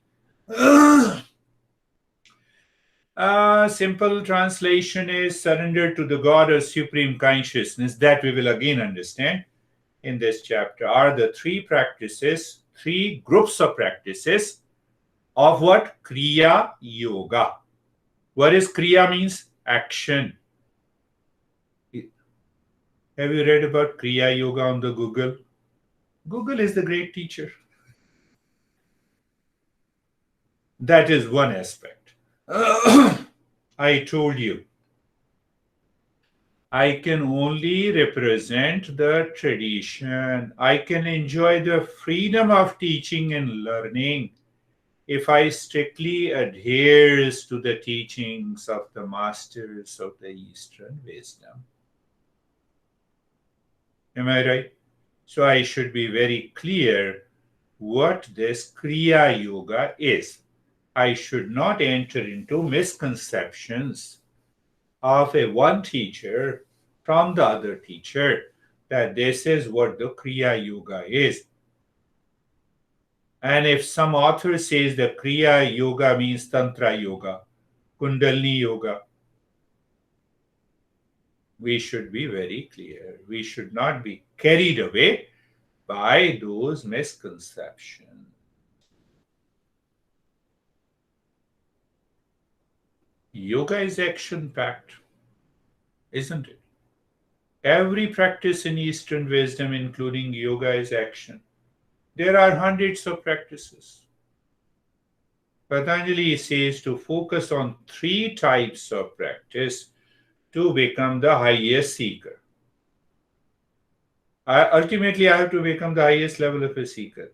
Simple translation is surrender to the God or supreme consciousness. That we will again understand in this chapter. Are the three practices, three groups of practices of what? Kriya Yoga. What is Kriya means? Action. Have you read about Kriya Yoga on the Google? Google is the great teacher. That is one aspect. I told you, I can only represent the tradition. I can enjoy the freedom of teaching and learning if I strictly adheres to the teachings of the masters of the Eastern wisdom. Am I right? So I should be very clear what this Kriya Yoga is. I should not enter into misconceptions of a one teacher from the other teacher that this is what the Kriya Yoga is. And if some author says that Kriya Yoga means Tantra Yoga, Kundalini Yoga, we should be very clear. We should not be carried away by those misconceptions. Yoga is action-packed, isn't it? Every practice in Eastern wisdom, including yoga, is action. There are hundreds of practices. Patanjali says to focus on three types of practice to become the highest seeker. Ultimately, I have to become the highest level of a seeker.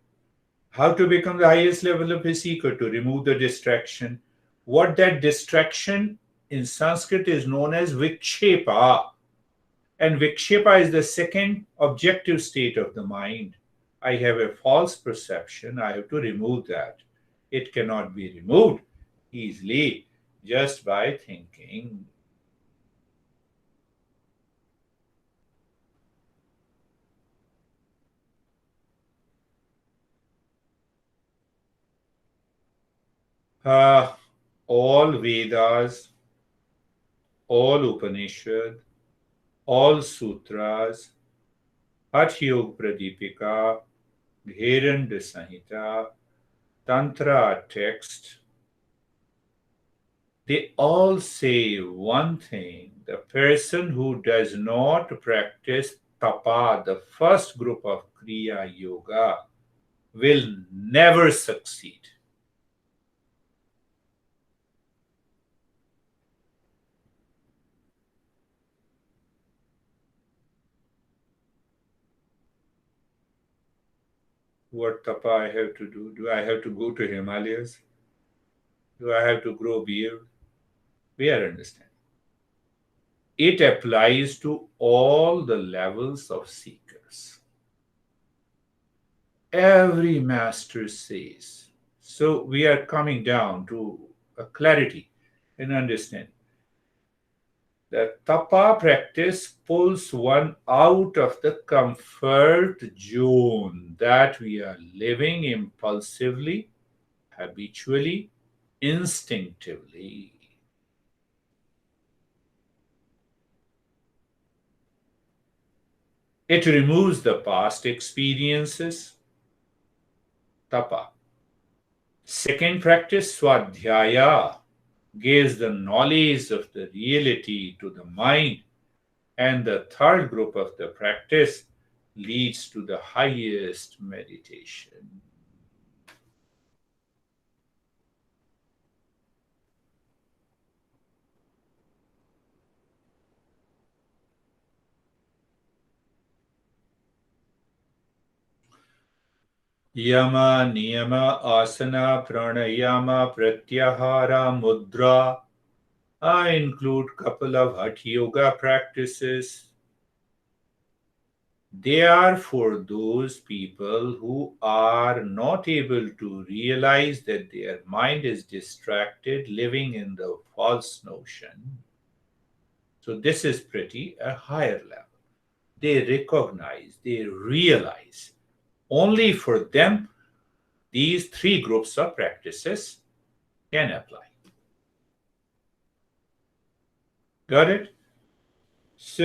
How to become the highest level of a seeker? To remove the distraction. What that distraction in Sanskrit is known as vikshepa. And vikshepa is the second objective state of the mind. I have a false perception. I have to remove that. It cannot be removed easily just by thinking. All Vedas, all Upanishad, all Sutras, Hatha Yoga Pradipika, Bheranda Samhita, Tantra text, they all say one thing. The person who does not practice tapa, the first group of Kriya Yoga, will never succeed. What tapa I have to do? Do I have to go to Himalayas? Do I have to grow beard? We are understanding. It applies to all the levels of seekers. Every master says. So we are coming down to a clarity and understanding. The tapa practice pulls one out of the comfort zone that we are living impulsively, habitually, instinctively. It removes the past experiences, tapa. Second practice, swadhyaya, gives the knowledge of the reality to the mind. And the third group of the practice leads to the highest meditation. Yama, niyama, asana, pranayama, pratyahara, mudra. I include couple of Hatha Yoga practices. They are for those people who are not able to realize that their mind is distracted, living in the false notion. So this is pretty a higher level. They recognize, they realize. Only for them, these three groups of practices can apply. Got it? So,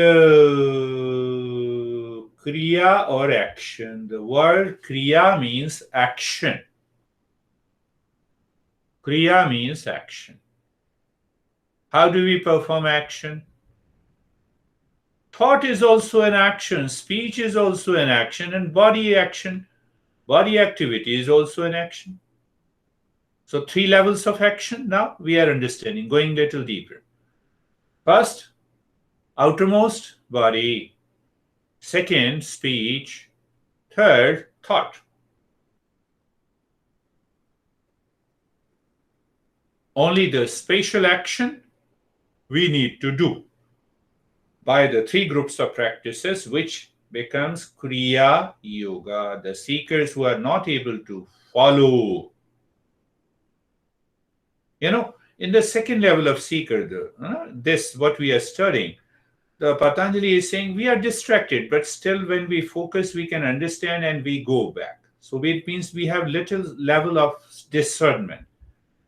Kriya or action. The word Kriya means action. Kriya means action. How do we perform action? Thought is also an action, speech is also an action, and body activity is also an action. So, three levels of action now we are understanding, going a little deeper. First, outermost, body. Second, speech. Third, thought. Only the spatial action we need to do by the three groups of practices, which becomes Kriya Yoga, the seekers who are not able to follow. In the second level of seeker, this what we are studying, the Patanjali is saying we are distracted, but still when we focus, we can understand and we go back. So it means we have little level of discernment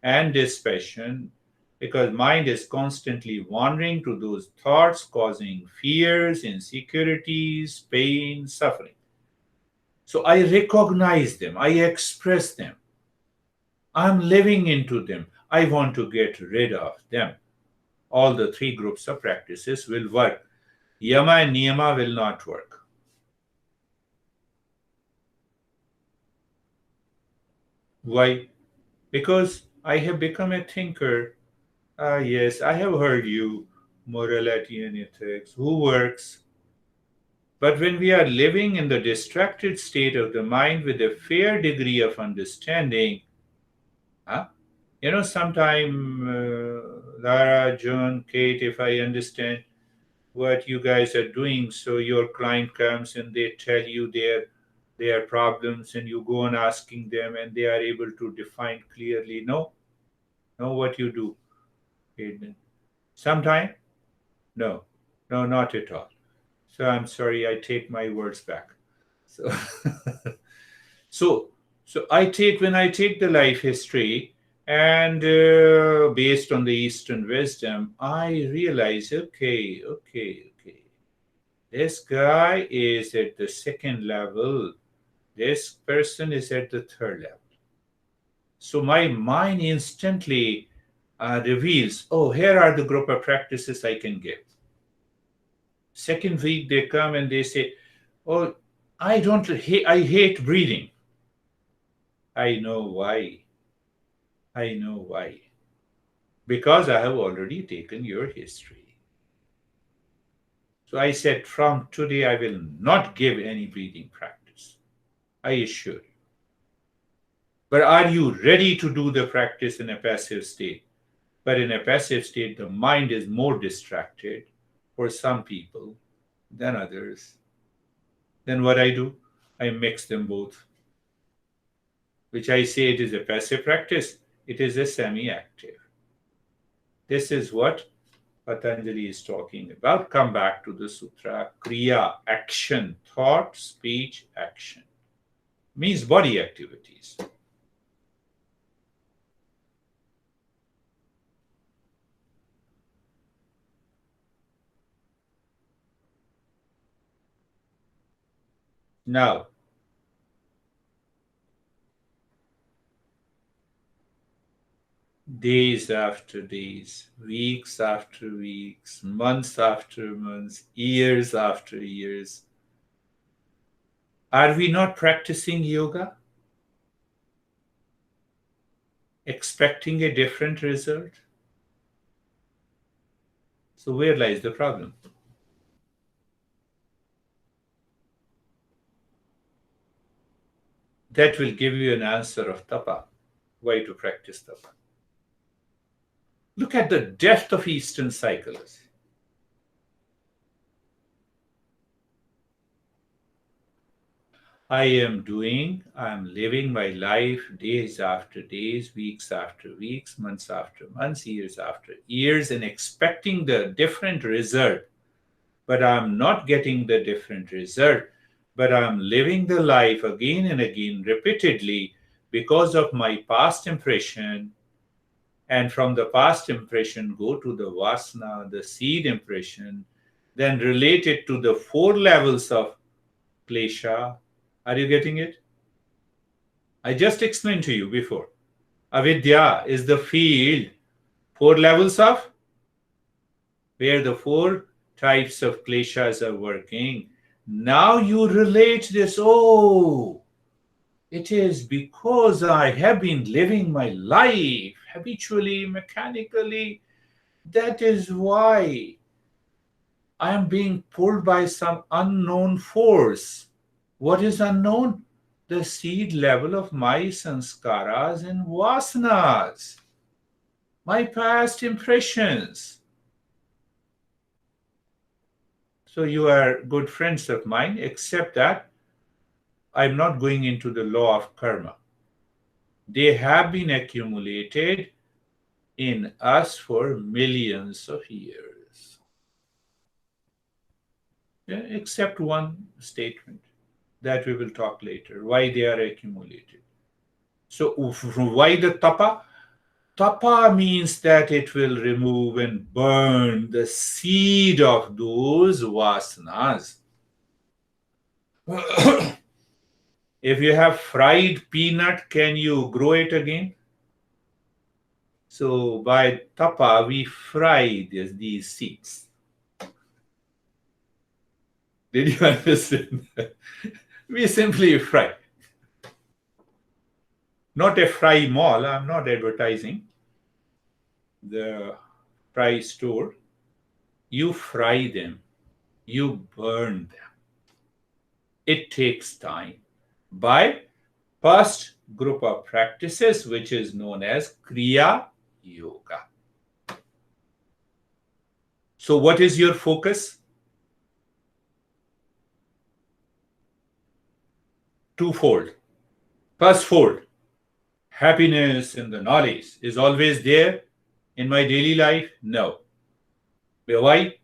and dispassion, because mind is constantly wandering to those thoughts, causing fears, insecurities, pain, suffering. So I recognize them, I express them, I'm living into them, I want to get rid of them. All the three groups of practices will work. Yama and Niyama will not work. Why? Because I have become a thinker. Yes, I have heard you, morality and ethics, who works? But when we are living in the distracted state of the mind with a fair degree of understanding, sometime Lara, John, Kate, if I understand what you guys are doing, so your client comes and they tell you their problems, and you go on asking them, and they are able to define clearly. No, what you do. Sometime? No, not at all. So I'm sorry, I take my words back. So, when I take the life history and based on the Eastern wisdom, I realize, okay. This guy is at the second level. This person is at the third level. So my mind instantly reveals, oh, here are the group of practices I can give. Second week, they come and they say, oh, I hate breathing. I know why. Because I have already taken your history. So I said, from today, I will not give any breathing practice. I assure you. But are you ready to do the practice in a passive state? But in a passive state, the mind is more distracted for some people than others. Then what I do? I mix them both, which I say it is a passive practice. It is a semi-active. This is what Patanjali is talking about. Come back to the sutra. Kriya, action, thought, speech, action. Means body activities. Now, days after days, weeks after weeks, months after months, years after years, are we not practicing yoga? Expecting a different result? So where lies the problem? That will give you an answer of tapa, why to practice tapa. Look at the depth of Eastern psychology. I'm living my life days after days, weeks after weeks, months after months, years after years, and expecting the different result. But I'm not getting the different result. But I'm living the life again and again, repeatedly, because of my past impression. And from the past impression, go to the vasana, the seed impression, then relate it to the four levels of klesha. Are you getting it? I just explained to you before. Avidya is the field, four levels of where the four types of kleshas are working. Now you relate this. Oh, it is because I have been living my life habitually, mechanically. That is why I am being pulled by some unknown force. What is unknown? The seed level of my sanskaras and vasanas, my past impressions. So you are good friends of mine, except that I'm not going into the law of karma. They have been accumulated in us for millions of years. Yeah, except one statement that we will talk later, why they are accumulated. So why the tapa? Tapa means that it will remove and burn the seed of those vasanas. If you have fried peanut, can you grow it again? So by tapa, we fry these seeds. Did you understand? We simply fry. Not a fry mall. I'm not advertising the fry store. You fry them. You burn them. It takes time. By first group of practices, which is known as Kriya Yoga. So what is your focus? Twofold. First fold, happiness in the knowledge is always there in my daily life? No. Why?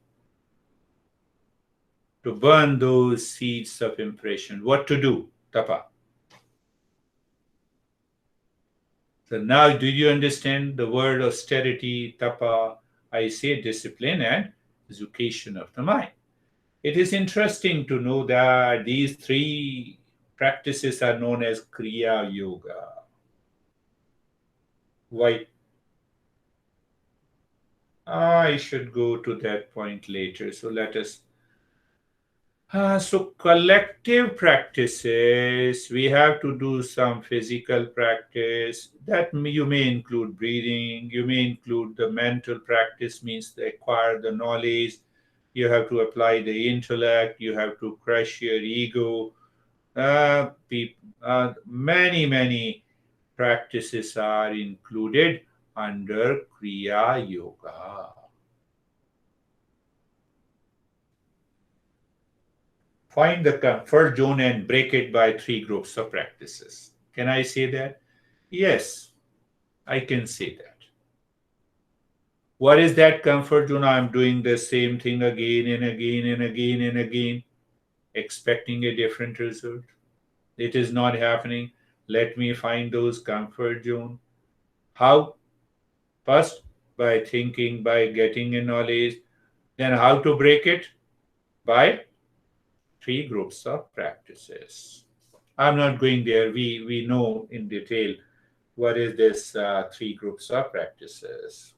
To burn those seeds of impression. What to do? Tapa. So now do you understand the word austerity, tapa? I say discipline and education of the mind. It is interesting to know that these three practices are known as Kriya Yoga. Why? I should go to that point later. So let us. So collective practices, we have to do some physical practice. That you may include breathing. You may include the mental practice, means to acquire the knowledge. You have to apply the intellect. You have to crush your ego. Many practices are included under Kriya Yoga. Find the comfort zone and break it by three groups of practices. Can I say that? Yes, I can say that. What is that comfort zone? I'm doing the same thing again and again and again and again, expecting a different result. It is not happening. Let me find those comfort zone. How? First, by thinking, by getting a knowledge. Then how to break it? By three groups of practices. I'm not going there. We know in detail what is this three groups of practices.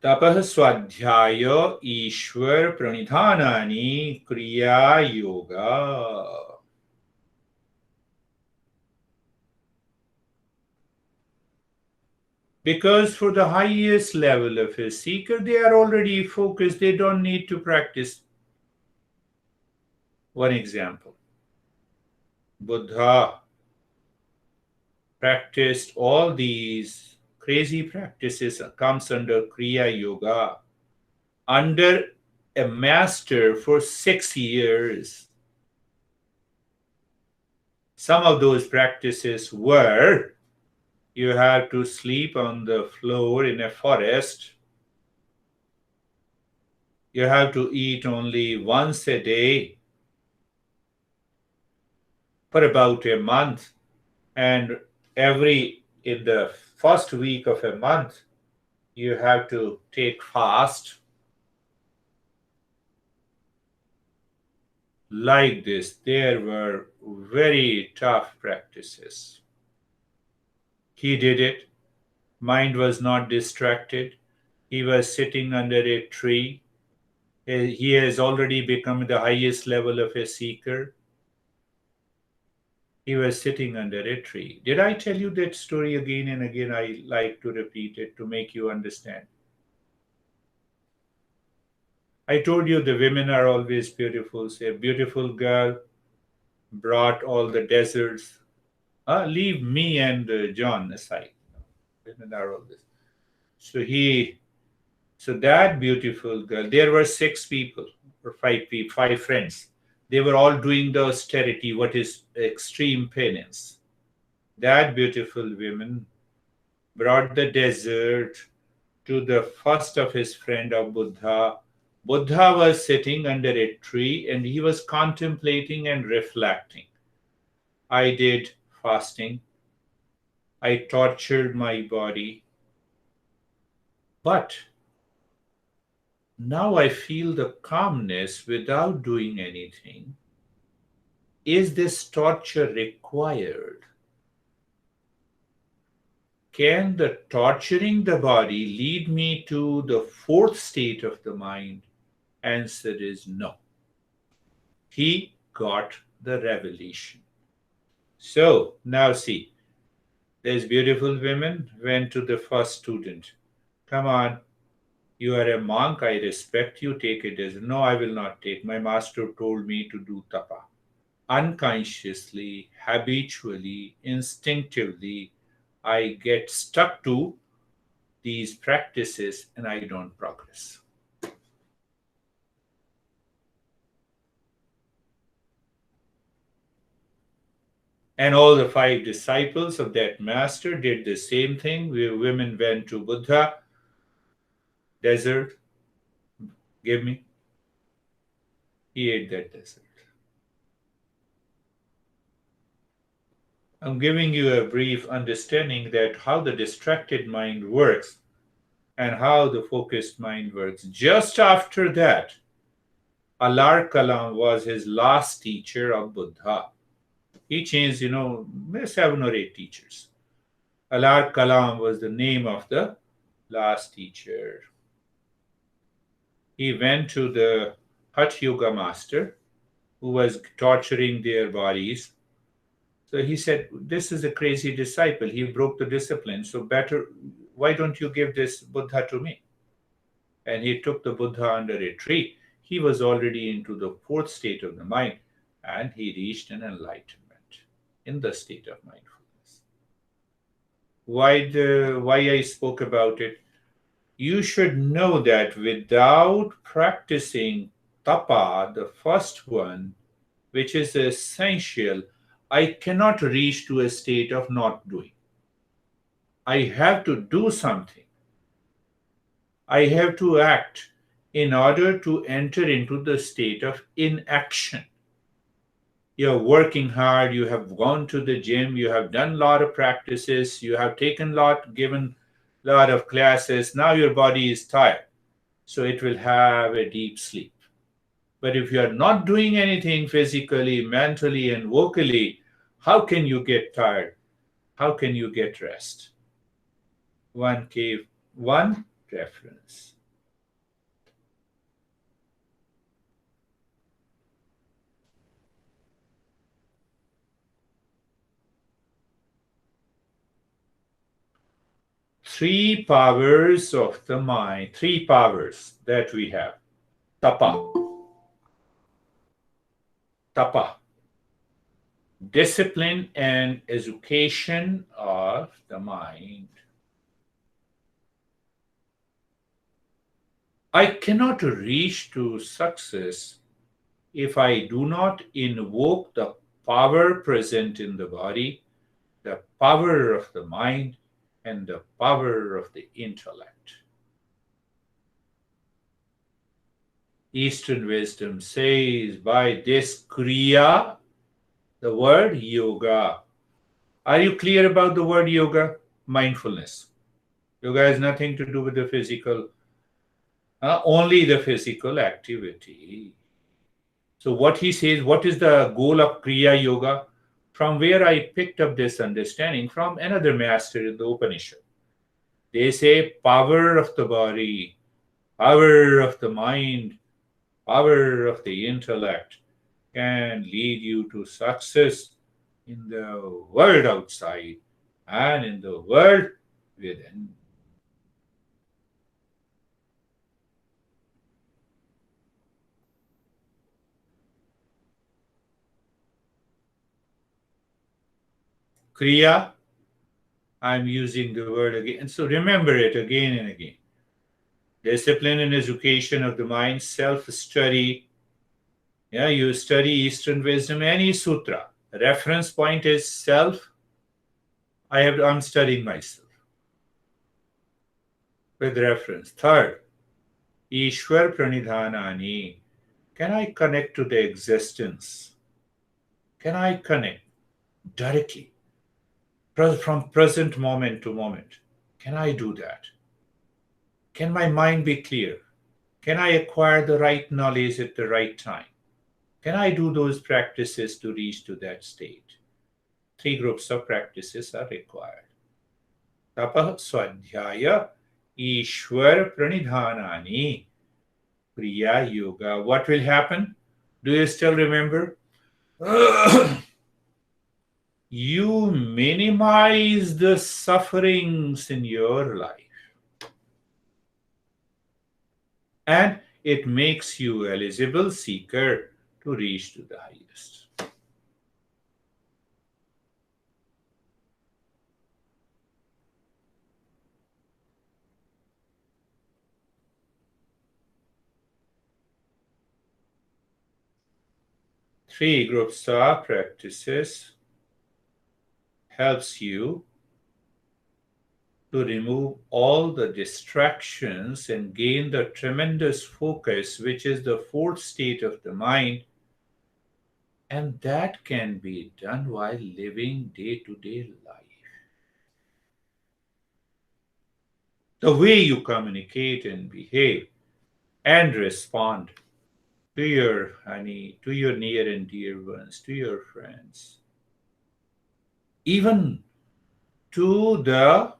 Tapah swadhyaya ishwar pranidhanani kriya yoga. Because for the highest level of a seeker, they are already focused. They don't need to practice. One example. Buddha practiced all these crazy practices, comes under Kriya Yoga, under a master for 6 years. Some of those practices were you have to sleep on the floor in a forest. You have to eat only once a day for about a month. And in the first week of a month, you have to take fast. Like this, there were very tough practices. He did it. Mind was not distracted. He was sitting under a tree. He has already become the highest level of a seeker. He was sitting under a tree. Did I tell you that story again and again? I like to repeat it to make you understand. I told you the women are always beautiful. Say, a beautiful girl brought all the deserts. Leave me and John aside. Women are always. So that beautiful girl, there were 6 people or 5 people, 5 friends. They were all doing the austerity, what is extreme penance. That beautiful woman brought the dessert to the first of his friend of Buddha. Buddha was sitting under a tree and he was contemplating and reflecting. I did fasting. I tortured my body. But now I feel the calmness without doing anything. Is this torture required? Can the torturing the body lead me to the 4th state of the mind? Answer is no. He got the revelation. So now see, this beautiful women went to the first student. Come on, you are a monk, I respect you, take it as, no, I will not take. My master told me to do tapa. Unconsciously, habitually, instinctively, I get stuck to these practices and I don't progress. And all the 5 disciples of that master did the same thing. Women went to Buddha, desert, give me. He ate that desert. I'm giving you a brief understanding that how the distracted mind works and how the focused mind works. Just after that, Alar Kalam was his last teacher of Buddha. He changed, 7 or 8 teachers. Alar Kalam was the name of the last teacher. He went to the Hatha Yoga master who was torturing their bodies. So he said, this is a crazy disciple. He broke the discipline. So better, why don't you give this Buddha to me? And he took the Buddha under a tree. He was already into the 4th state of the mind and he reached an enlightenment in the state of mindfulness. Why I spoke about it? You should know that without practicing tapa, the first one, which is essential, I cannot reach to a state of not doing. I have to do something. I have to act in order to enter into the state of inaction. You're working hard, you have gone to the gym, you have done a lot of practices, you have given a lot of classes, now your body is tired. So it will have a deep sleep. But if you are not doing anything physically, mentally, and vocally, how can you get tired? How can you get rest? One reference. Three powers of the mind, 3 powers that we have. Tapa. Discipline and education of the mind. I cannot reach to success if I do not invoke the power present in the body, the power of the mind, and the power of the intellect. Eastern wisdom says by this Kriya, the word yoga. Are you clear about the word yoga? Mindfulness. Yoga has nothing to do with the physical, only the physical activity. So what he says, what is the goal of Kriya Yoga? From where I picked up this understanding from another master in the Upanishad. They say power of the body, power of the mind, power of the intellect can lead you to success in the world outside and in the world within. Kriya, I'm using the word again. So remember it again and again. Discipline and education of the mind, self-study. Yeah, you study Eastern wisdom, any sutra. Reference point is self. I'm studying myself with reference. Third, Ishwar Pranidhanani. Can I connect to the existence? Can I connect directly from present moment to moment? Can I do that? Can my mind be clear? Can I acquire the right knowledge at the right time? Can I do those practices to reach to that state? 3 groups of practices are required. Tapah Swadhyaya Ishwar Pranidhanani Kriya Yoga. What will happen? Do you still remember? You minimize the sufferings in your life. And it makes you eligible seeker to reach to the highest. Three groups of practices helps you to remove all the distractions and gain the tremendous focus, which is the fourth state of the mind. And that can be done while living day-to-day life. The way you communicate and behave and respond to your honey, to your near and dear ones, to your friends, even to the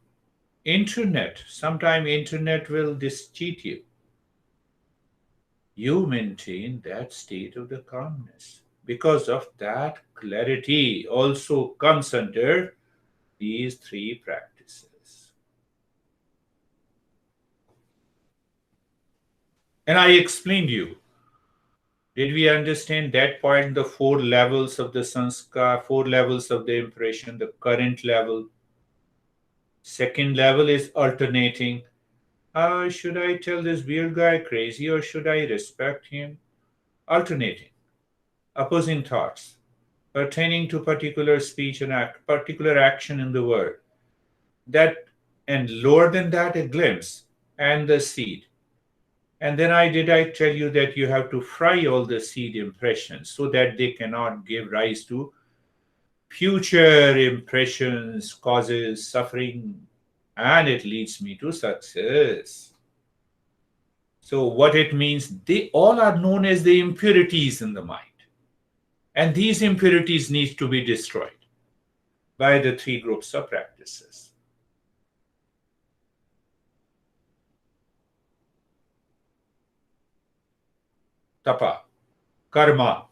internet. Sometime internet will cheat you. You maintain that state of the calmness. Because of that, clarity also comes under these 3 practices. And I explained you. Did we understand that point? The 4 levels of the sanskar, 4 levels of the impression, the current level. Second level is alternating. Should I tell this weird guy crazy or should I respect him? Alternating. Opposing thoughts pertaining to particular speech and particular action in the world. That, and lower than that, a glimpse and the seed. And then I tell you that you have to fry all the seed impressions so that they cannot give rise to future impressions, causes suffering, and it leads me to success. So what it means, they all are known as the impurities in the mind. And these impurities need to be destroyed by the 3 groups of practices. Tapa, karma.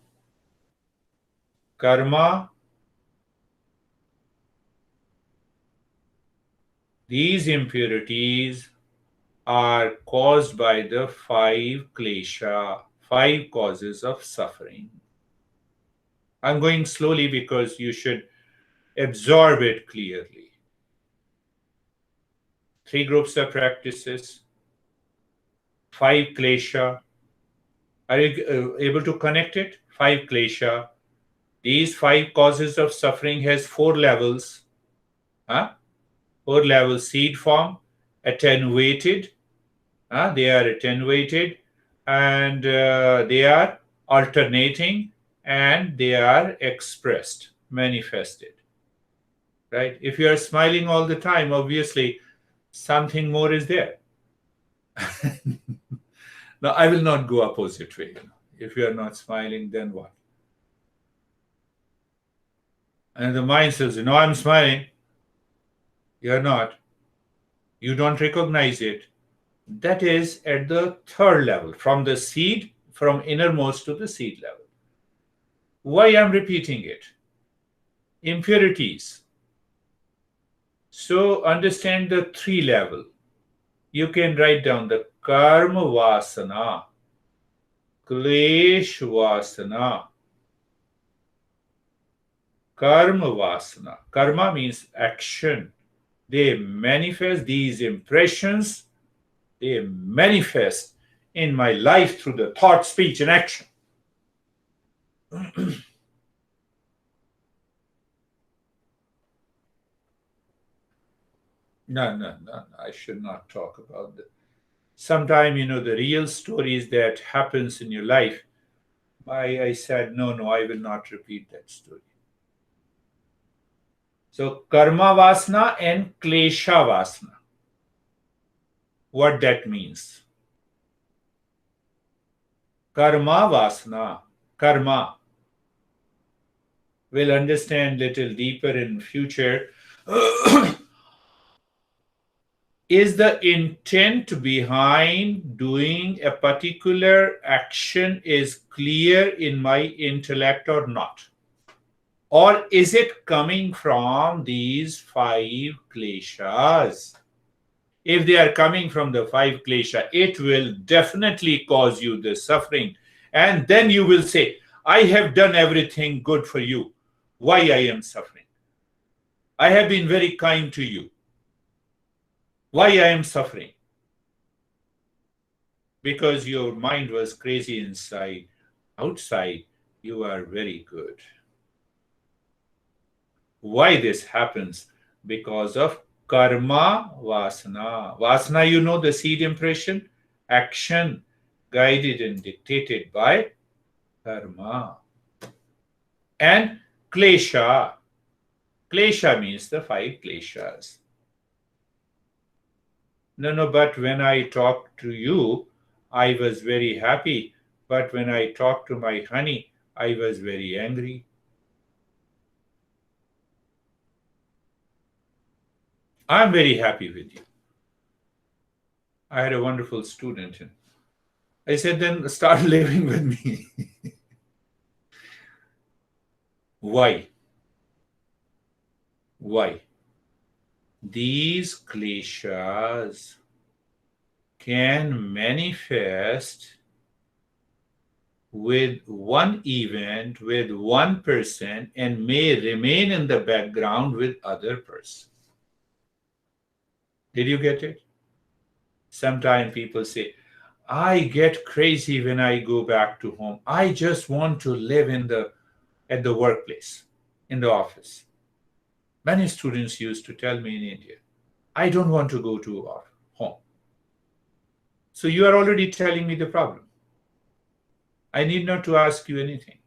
Karma, these impurities are caused by the 5 klesha, 5 causes of suffering. I'm going slowly because you should absorb it clearly. 3 groups of practices. 5 klesha. Are you able to connect it? 5 klesha. These 5 causes of suffering has 4 levels. 4 levels: seed form, attenuated. They are attenuated, and they are alternating, and they are expressed, manifested. Right? If you are smiling all the time, obviously something more is there. Now, I will not go opposite way. If you are not smiling, then what? And the mind says, I'm smiling. You're not. You don't recognize it. That is at the 3rd level, from the seed, from innermost to the seed level. Why I'm repeating it? Impurities. So understand the 3 level. You can write down the karma vasana, klesh vasana, karma vasana. Karma means action. They manifest these impressions. They manifest in my life through the thought, speech, and action. No. I should not talk about that. Sometime, the real stories that happens in your life, I said, no, I will not repeat that story. So, karma vasana and klesha vasana. What that means? Karma vasana, karma. We'll understand little deeper in future. Is the intent behind doing a particular action is clear in my intellect or not? Or is it coming from these 5 kleshas? If they are coming from the 5 klesha, it will definitely cause you the suffering. And then you will say, I have done everything good for you. Why I am suffering? I have been very kind to you. Why I am suffering? Because your mind was crazy inside. Outside, you are very good. Why this happens? Because of karma vasana. Vasana, the seed impression, action guided and dictated by karma. And klesha. Klesha means the 5 kleshas. No, but when I talked to you, I was very happy. But when I talked to my honey, I was very angry. I'm very happy with you. I had a wonderful student. I said, then start living with me. Why? These kleshas can manifest with one event, with one person, and may remain in the background with other person. Did you get it? Sometimes people say, I get crazy when I go back to home. I just want to live at the workplace, in the office. Many students used to tell me in India, I don't want to go to home. So you are already telling me the problem. I need not to ask you anything.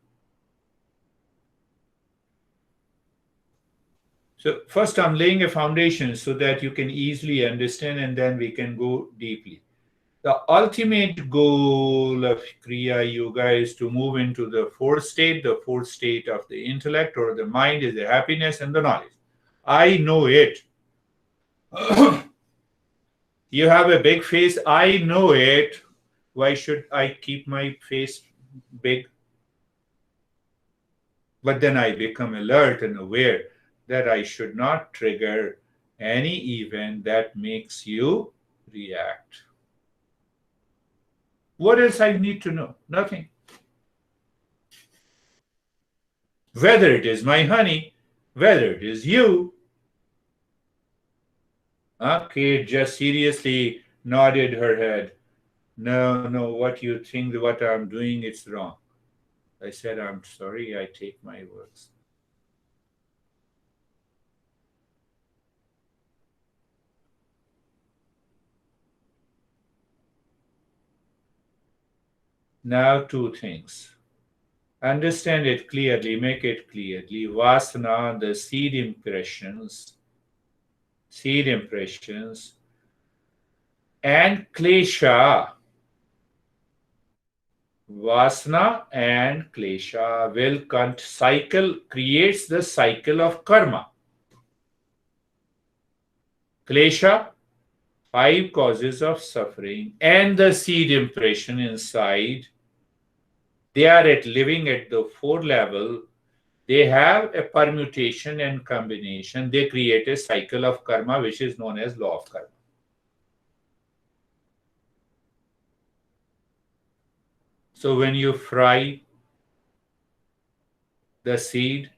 So first I'm laying a foundation so that you can easily understand, and then we can go deeply. The ultimate goal of Kriya Yoga is to move into the 4th state. The 4th state of the intellect or the mind is the happiness and the knowledge. I know it. You have a big face. I know it. Why should I keep my face big? But then I become alert and aware that I should not trigger any event that makes you react. What else I need to know? Nothing. Whether it is my honey, whether it is you. Kate just seriously nodded her head. No, what you think, what I'm doing, it's wrong. I said, I'm sorry, I take my words. Now, two things. Understand it clearly, make it clearly. Vasana, the seed impressions, and klesha. Vasana and klesha will creates the cycle of karma. Klesha, 5 causes of suffering, and the seed impression inside. They are living at the 4 level. They have a permutation and combination. They create a cycle of karma, which is known as law of karma. So when you fry the seed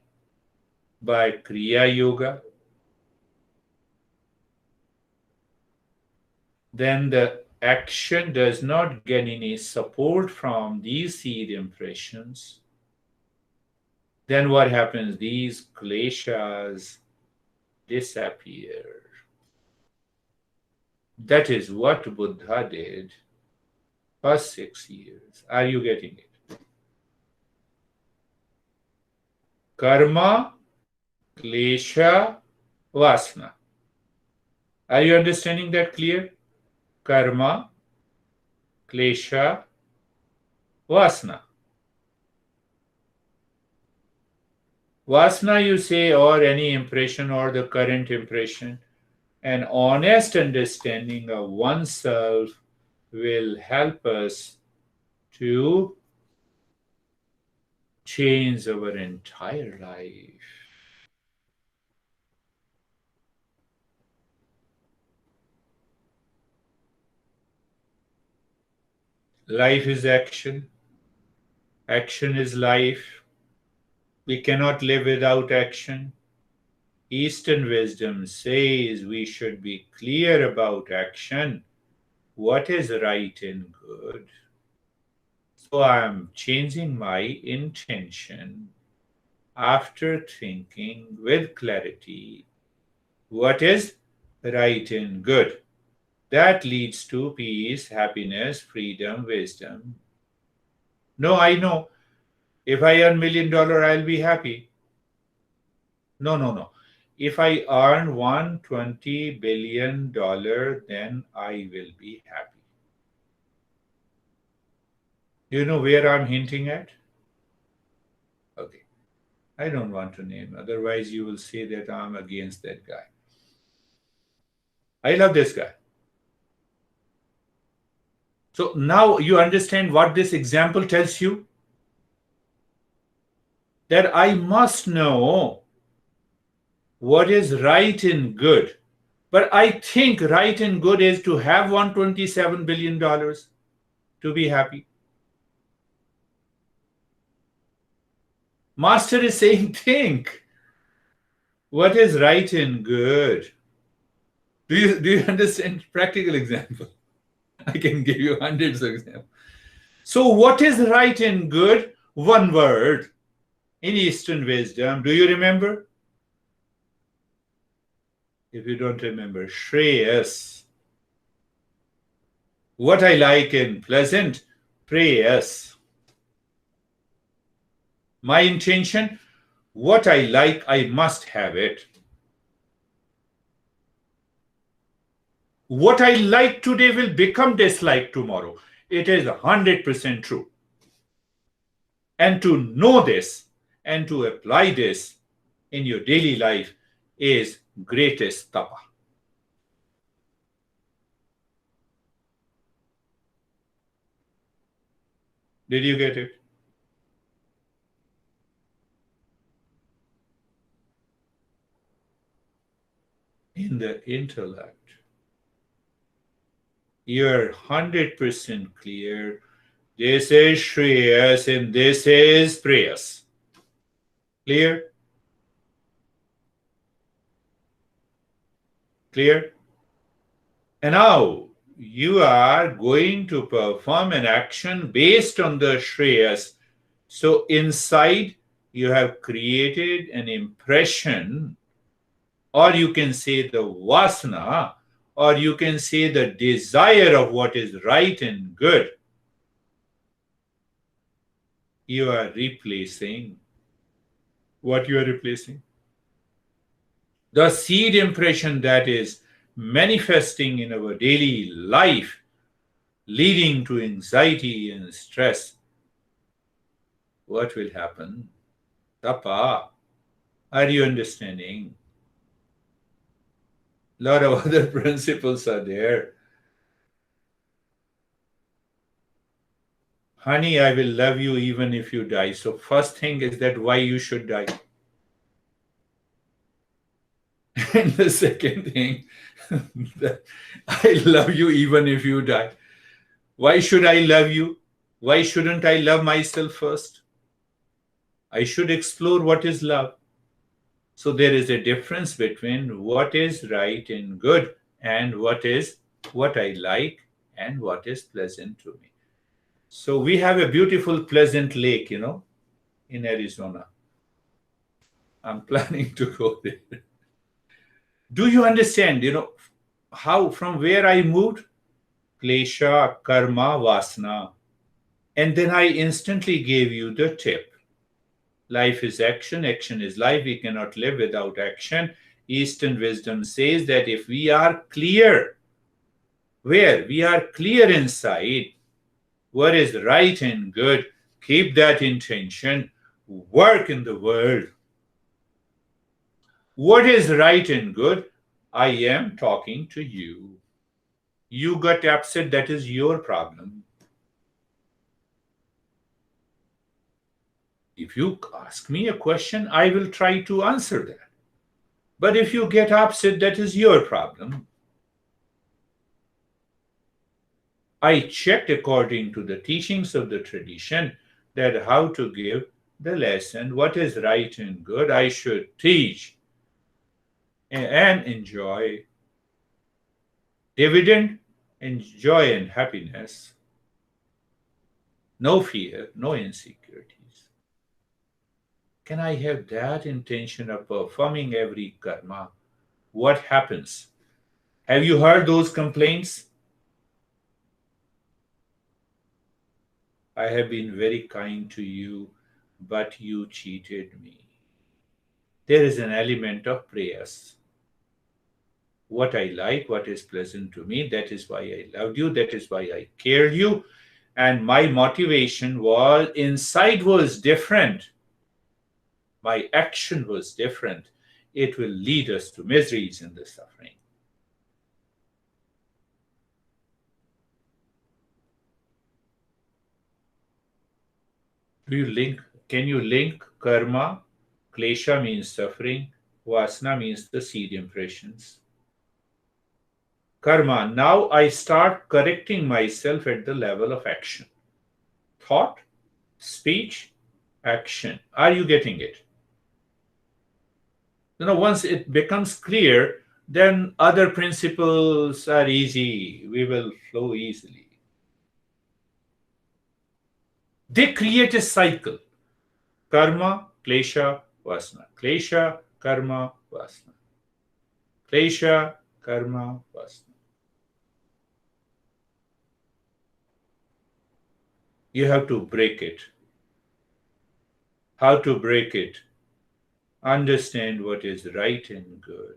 by Kriya Yoga, then the action does not get any support from these seed impressions. Then what happens? These kleshas disappear. That is what Buddha did for 6 years. Are you getting it? Karma, klesha, vasana. Are you understanding that clear? Karma, klesha, vasana. Vasana, you say, or any impression or the current impression. An honest understanding of oneself will help us to change our entire life. Life is action. Action is life. We cannot live without action. Eastern wisdom says we should be clear about action. What is right and good? So I am changing my intention after thinking with clarity what is right and good. That leads to peace, happiness, freedom, wisdom. No, I know. If I earn $1 million, I'll be happy. No. If I earn $120 billion, then I will be happy. You know where I'm hinting at? Okay. I don't want to name. Otherwise, you will say that I'm against that guy. I love this guy. So now you understand what this example tells you? That I must know what is right and good. But I think right and good is to have $127 billion to be happy. Master is saying, think. What is right and good? Do you understand? Practical example. I can give you hundreds of examples. So what is right and good? One word in Eastern wisdom. Do you remember? If you don't remember, Shreyas. What I like and pleasant, preyas. My intention, what I like, I must have it. What I like today will become dislike tomorrow. It is 100% true. And to know this and to apply this in your daily life is greatest tapa. Did you get it? In the intellect, you're 100% clear. This is Shreyas and this is Preyas. Clear? Clear? And now you are going to perform an action based on the Shreyas. So inside, you have created an impression, or you can say the vasana, or you can say the desire of what is right and good. You are replacing. What you are replacing? The seed impression that is manifesting in our daily life, leading to anxiety and stress. What will happen? Tapa, are you understanding? A lot of other principles are there. Honey, I will love you even if you die. So first thing is that why you should die. And the second thing, that I love you even if you die. Why should I love you? Why shouldn't I love myself first? I should explore what is love. So there is a difference between what is right and good and what I like and what is pleasant to me. So we have a beautiful, pleasant lake, in Arizona. I'm planning to go there. Do you understand, how from where I moved? Klesha, karma, vasana. And then I instantly gave you the tip. Life is action, action is life. We cannot live without action. Eastern wisdom says that if we are clear, where we are clear inside what is right and good, keep that intention, work in the world. What is right and good? I am talking to you. You got upset, that is your problem. If you ask me a question, I will try to answer that. But if you get upset, that is your problem. I checked according to the teachings of the tradition that how to give the lesson, what is right and good, I should teach and enjoy. Dividend, joy and happiness. No fear, no insecurities. Can I have that intention of performing every karma? What happens? Have you heard those complaints? I have been very kind to you, but you cheated me. There is an element of prayers. What I like, what is pleasant to me, that is why I loved you, that is why I cared you. And my motivation was, inside was different. My action was different. It will lead us to miseries and the suffering. Can you link karma? Klesha means suffering. Vasana means the seed impressions. Karma, now I start correcting myself at the level of action. Thought, speech, action. Are you getting it? Once it becomes clear, then other principles are easy. We will flow easily. They create a cycle. Karma, klesha, vasana. Klesha, karma, vasana. Klesha, karma, vasana. You have to break it. How to break it? Understand what is right and good.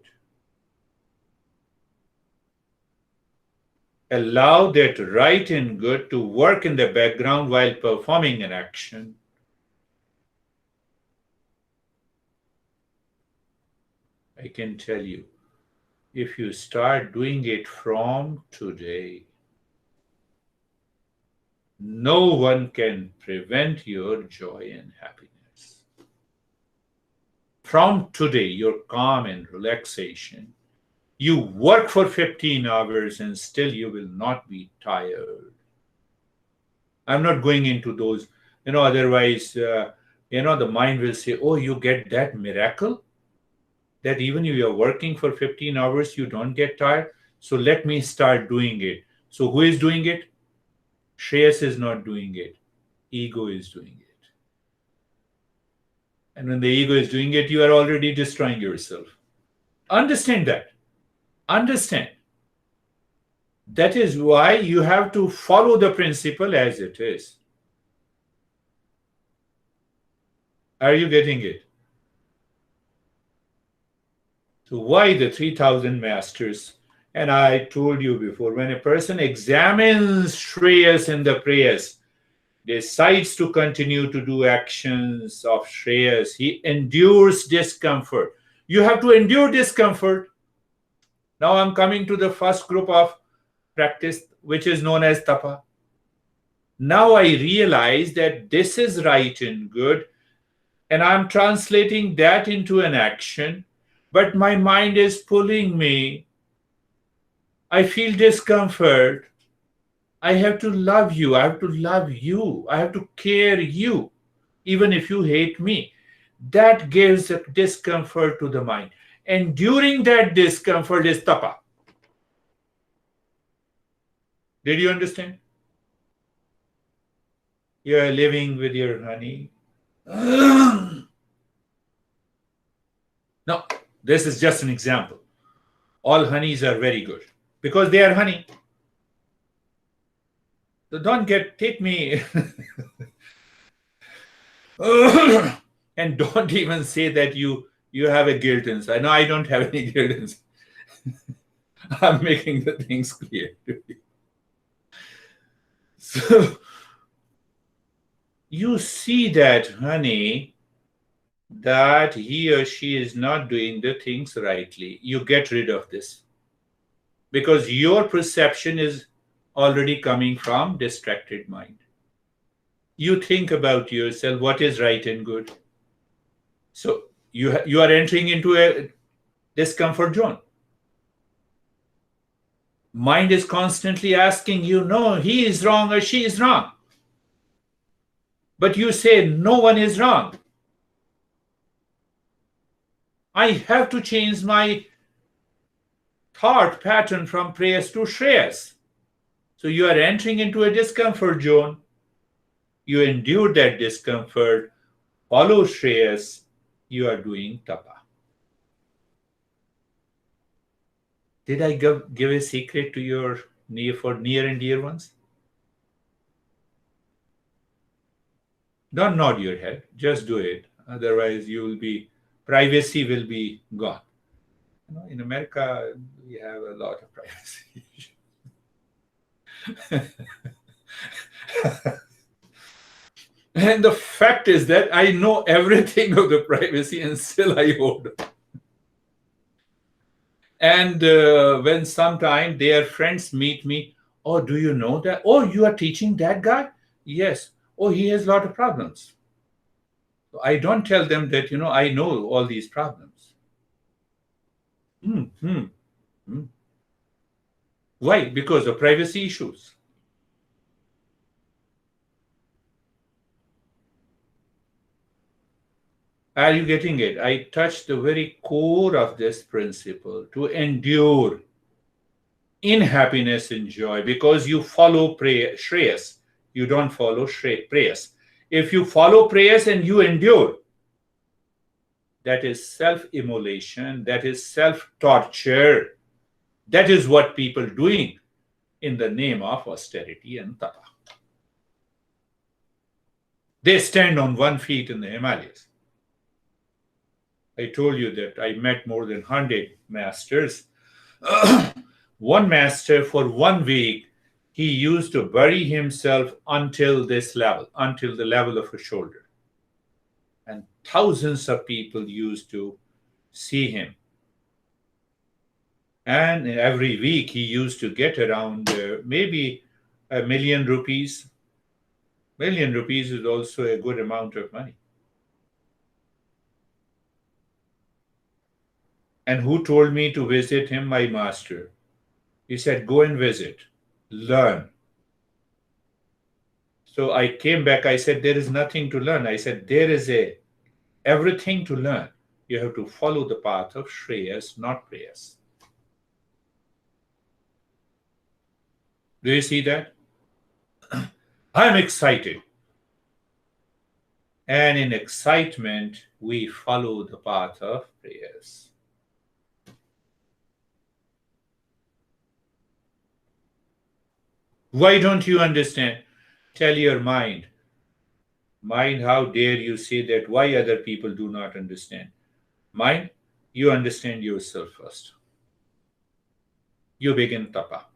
Allow that right and good to work in the background while performing an action. I can tell you, if you start doing it from today, no one can prevent your joy and happiness. From today, your calm and relaxation, you work for 15 hours and still you will not be tired. I'm not going into those, otherwise, the mind will say, oh, you get that miracle? That even if you're working for 15 hours, you don't get tired? So let me start doing it. So who is doing it? Shreyas is not doing it. Ego is doing it. And when the ego is doing it, you are already destroying yourself. Understand that. Understand. That is why you have to follow the principle as it is. Are you getting it? So why the 3,000 masters? And I told you before, when a person examines Shreyas in the prayers, decides to continue to do actions of Shreyas, he endures discomfort. You have to endure discomfort. Now I'm coming to the first group of practice, which is known as tapa. Now I realize that this is right and good, and I'm translating that into an action, but my mind is pulling me. I feel discomfort. I have to love you. I have to love you. I have to care you, even if you hate me. That gives a discomfort to the mind. And during that discomfort is tapa. Did you understand? You are living with your honey. No, this is just an example. All honeys are very good because they are honey. So take me and don't even say that you have a guilt inside. No, I don't have any guilt inside. I'm making the things clear to you. So you see that honey, that he or she is not doing the things rightly. You get rid of this because your perception is already coming from distracted mind. You think about yourself, what is right and good. So you are entering into a discomfort zone. Mind is constantly asking you, no, he is wrong or she is wrong. But you say, no one is wrong. I have to change my thought pattern from prayers to shreyas. So you are entering into a discomfort zone. You endure that discomfort, follow shreyas, you are doing tapa. Did I give a secret to your near and dear ones? Don't nod your head, just do it. Otherwise, privacy will be gone. In America, we have a lot of privacy. And the fact is that I know everything of the privacy and still I hold. And when sometime their friends meet me, oh, do you know that? Oh, you are teaching that guy? Yes. Oh, he has a lot of problems. So I don't tell them that, I know all these problems. Why? Because of privacy issues. Are you getting it? I touched the very core of this principle to endure in happiness and joy because you follow shreyas. You don't follow prayers. If you follow prayers and you endure, that is self-immolation, that is self-torture. That is what people doing in the name of austerity and tapa. They stand on one feet in the Himalayas. I told you that I met more than 100 masters. One master for 1 week, he used to bury himself until this level, until the level of a shoulder. And thousands of people used to see him. And every week he used to get around maybe ₹1 million. ₹1 million is also a good amount of money. And who told me to visit him? My master. He said, go and visit, learn. So I came back, I said, there is nothing to learn. I said, there is everything to learn. You have to follow the path of shreyas, not prayers. Do you see that? I'm excited. And in excitement, we follow the path of prayers. Why don't you understand? Tell your mind. Mind, how dare you say that? Why other people do not understand? Mind, you understand yourself first. You begin tapa.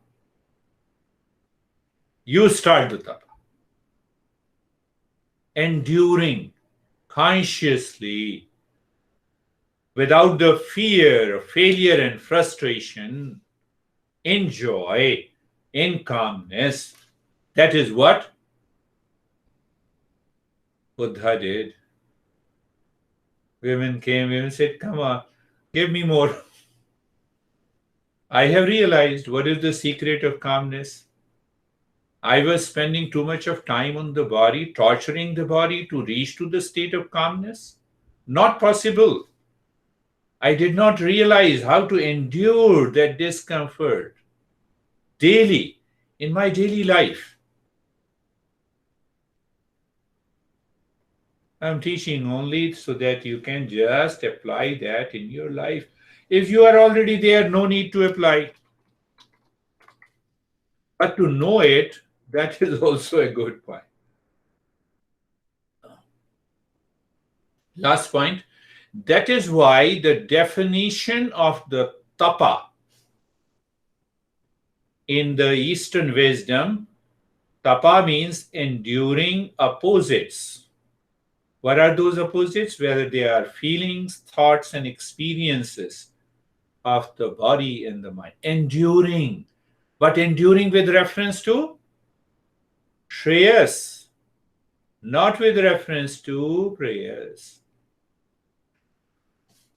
You start the tapa. Enduring consciously, without the fear of failure and frustration, in joy, in calmness. That is what Buddha did. Women came, women said, come on, give me more. I have realized what is the secret of calmness. I was spending too much of time on the body, torturing the body to reach to the state of calmness. Not possible. I did not realize how to endure that discomfort daily, in my daily life. I'm teaching only so that you can just apply that in your life. If you are already there, no need to apply. But to know it, that is also a good point. Last point. That is why the definition of the tapa in the Eastern wisdom, tapa means enduring opposites. What are those opposites? Whether they are feelings, thoughts, and experiences of the body and the mind. Enduring. But enduring with reference to shreyas, not with reference to prayers.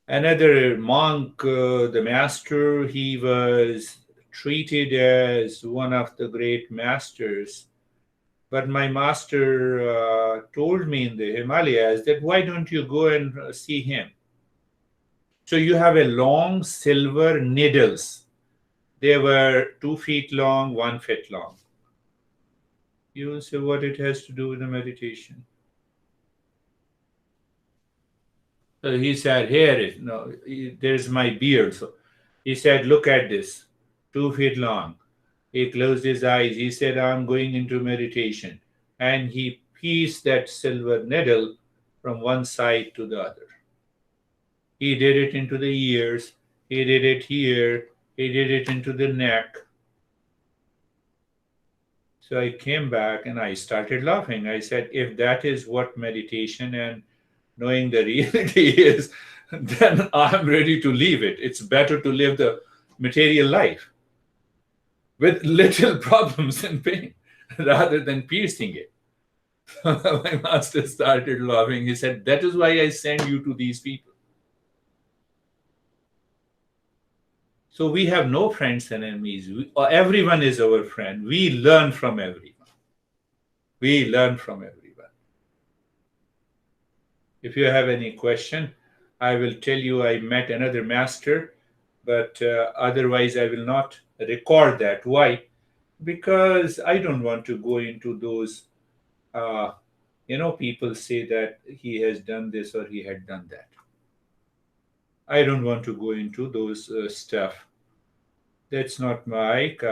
Another monk, the master, he was treated as one of the great masters. But my master told me in the Himalayas that why don't you go and see him? So you have a long silver needles. They were 2 feet long, 1 foot long. You will say what it has to do with the meditation. So he said, here, no, there's my beard. So he said, look at this, 2 feet long. He closed his eyes. He said, I'm going into meditation. And he pieced that silver needle from one side to the other. He did it into the ears. He did it here. He did it into the neck. So I came back and I started laughing. I said, if that is what meditation and knowing the reality is, then I'm ready to leave it. It's better to live the material life with little problems and pain rather than piercing it. My master started laughing. He said, that is why I send you to these people. So we have no friends and enemies. Everyone is our friend. We learn from everyone. We learn from everyone. If you have any question, I will tell you I met another master, but otherwise I will not record that. Why? Because I don't want to go into those, people say that he has done this or he had done that. I don't want to go into those stuff. That's not my cup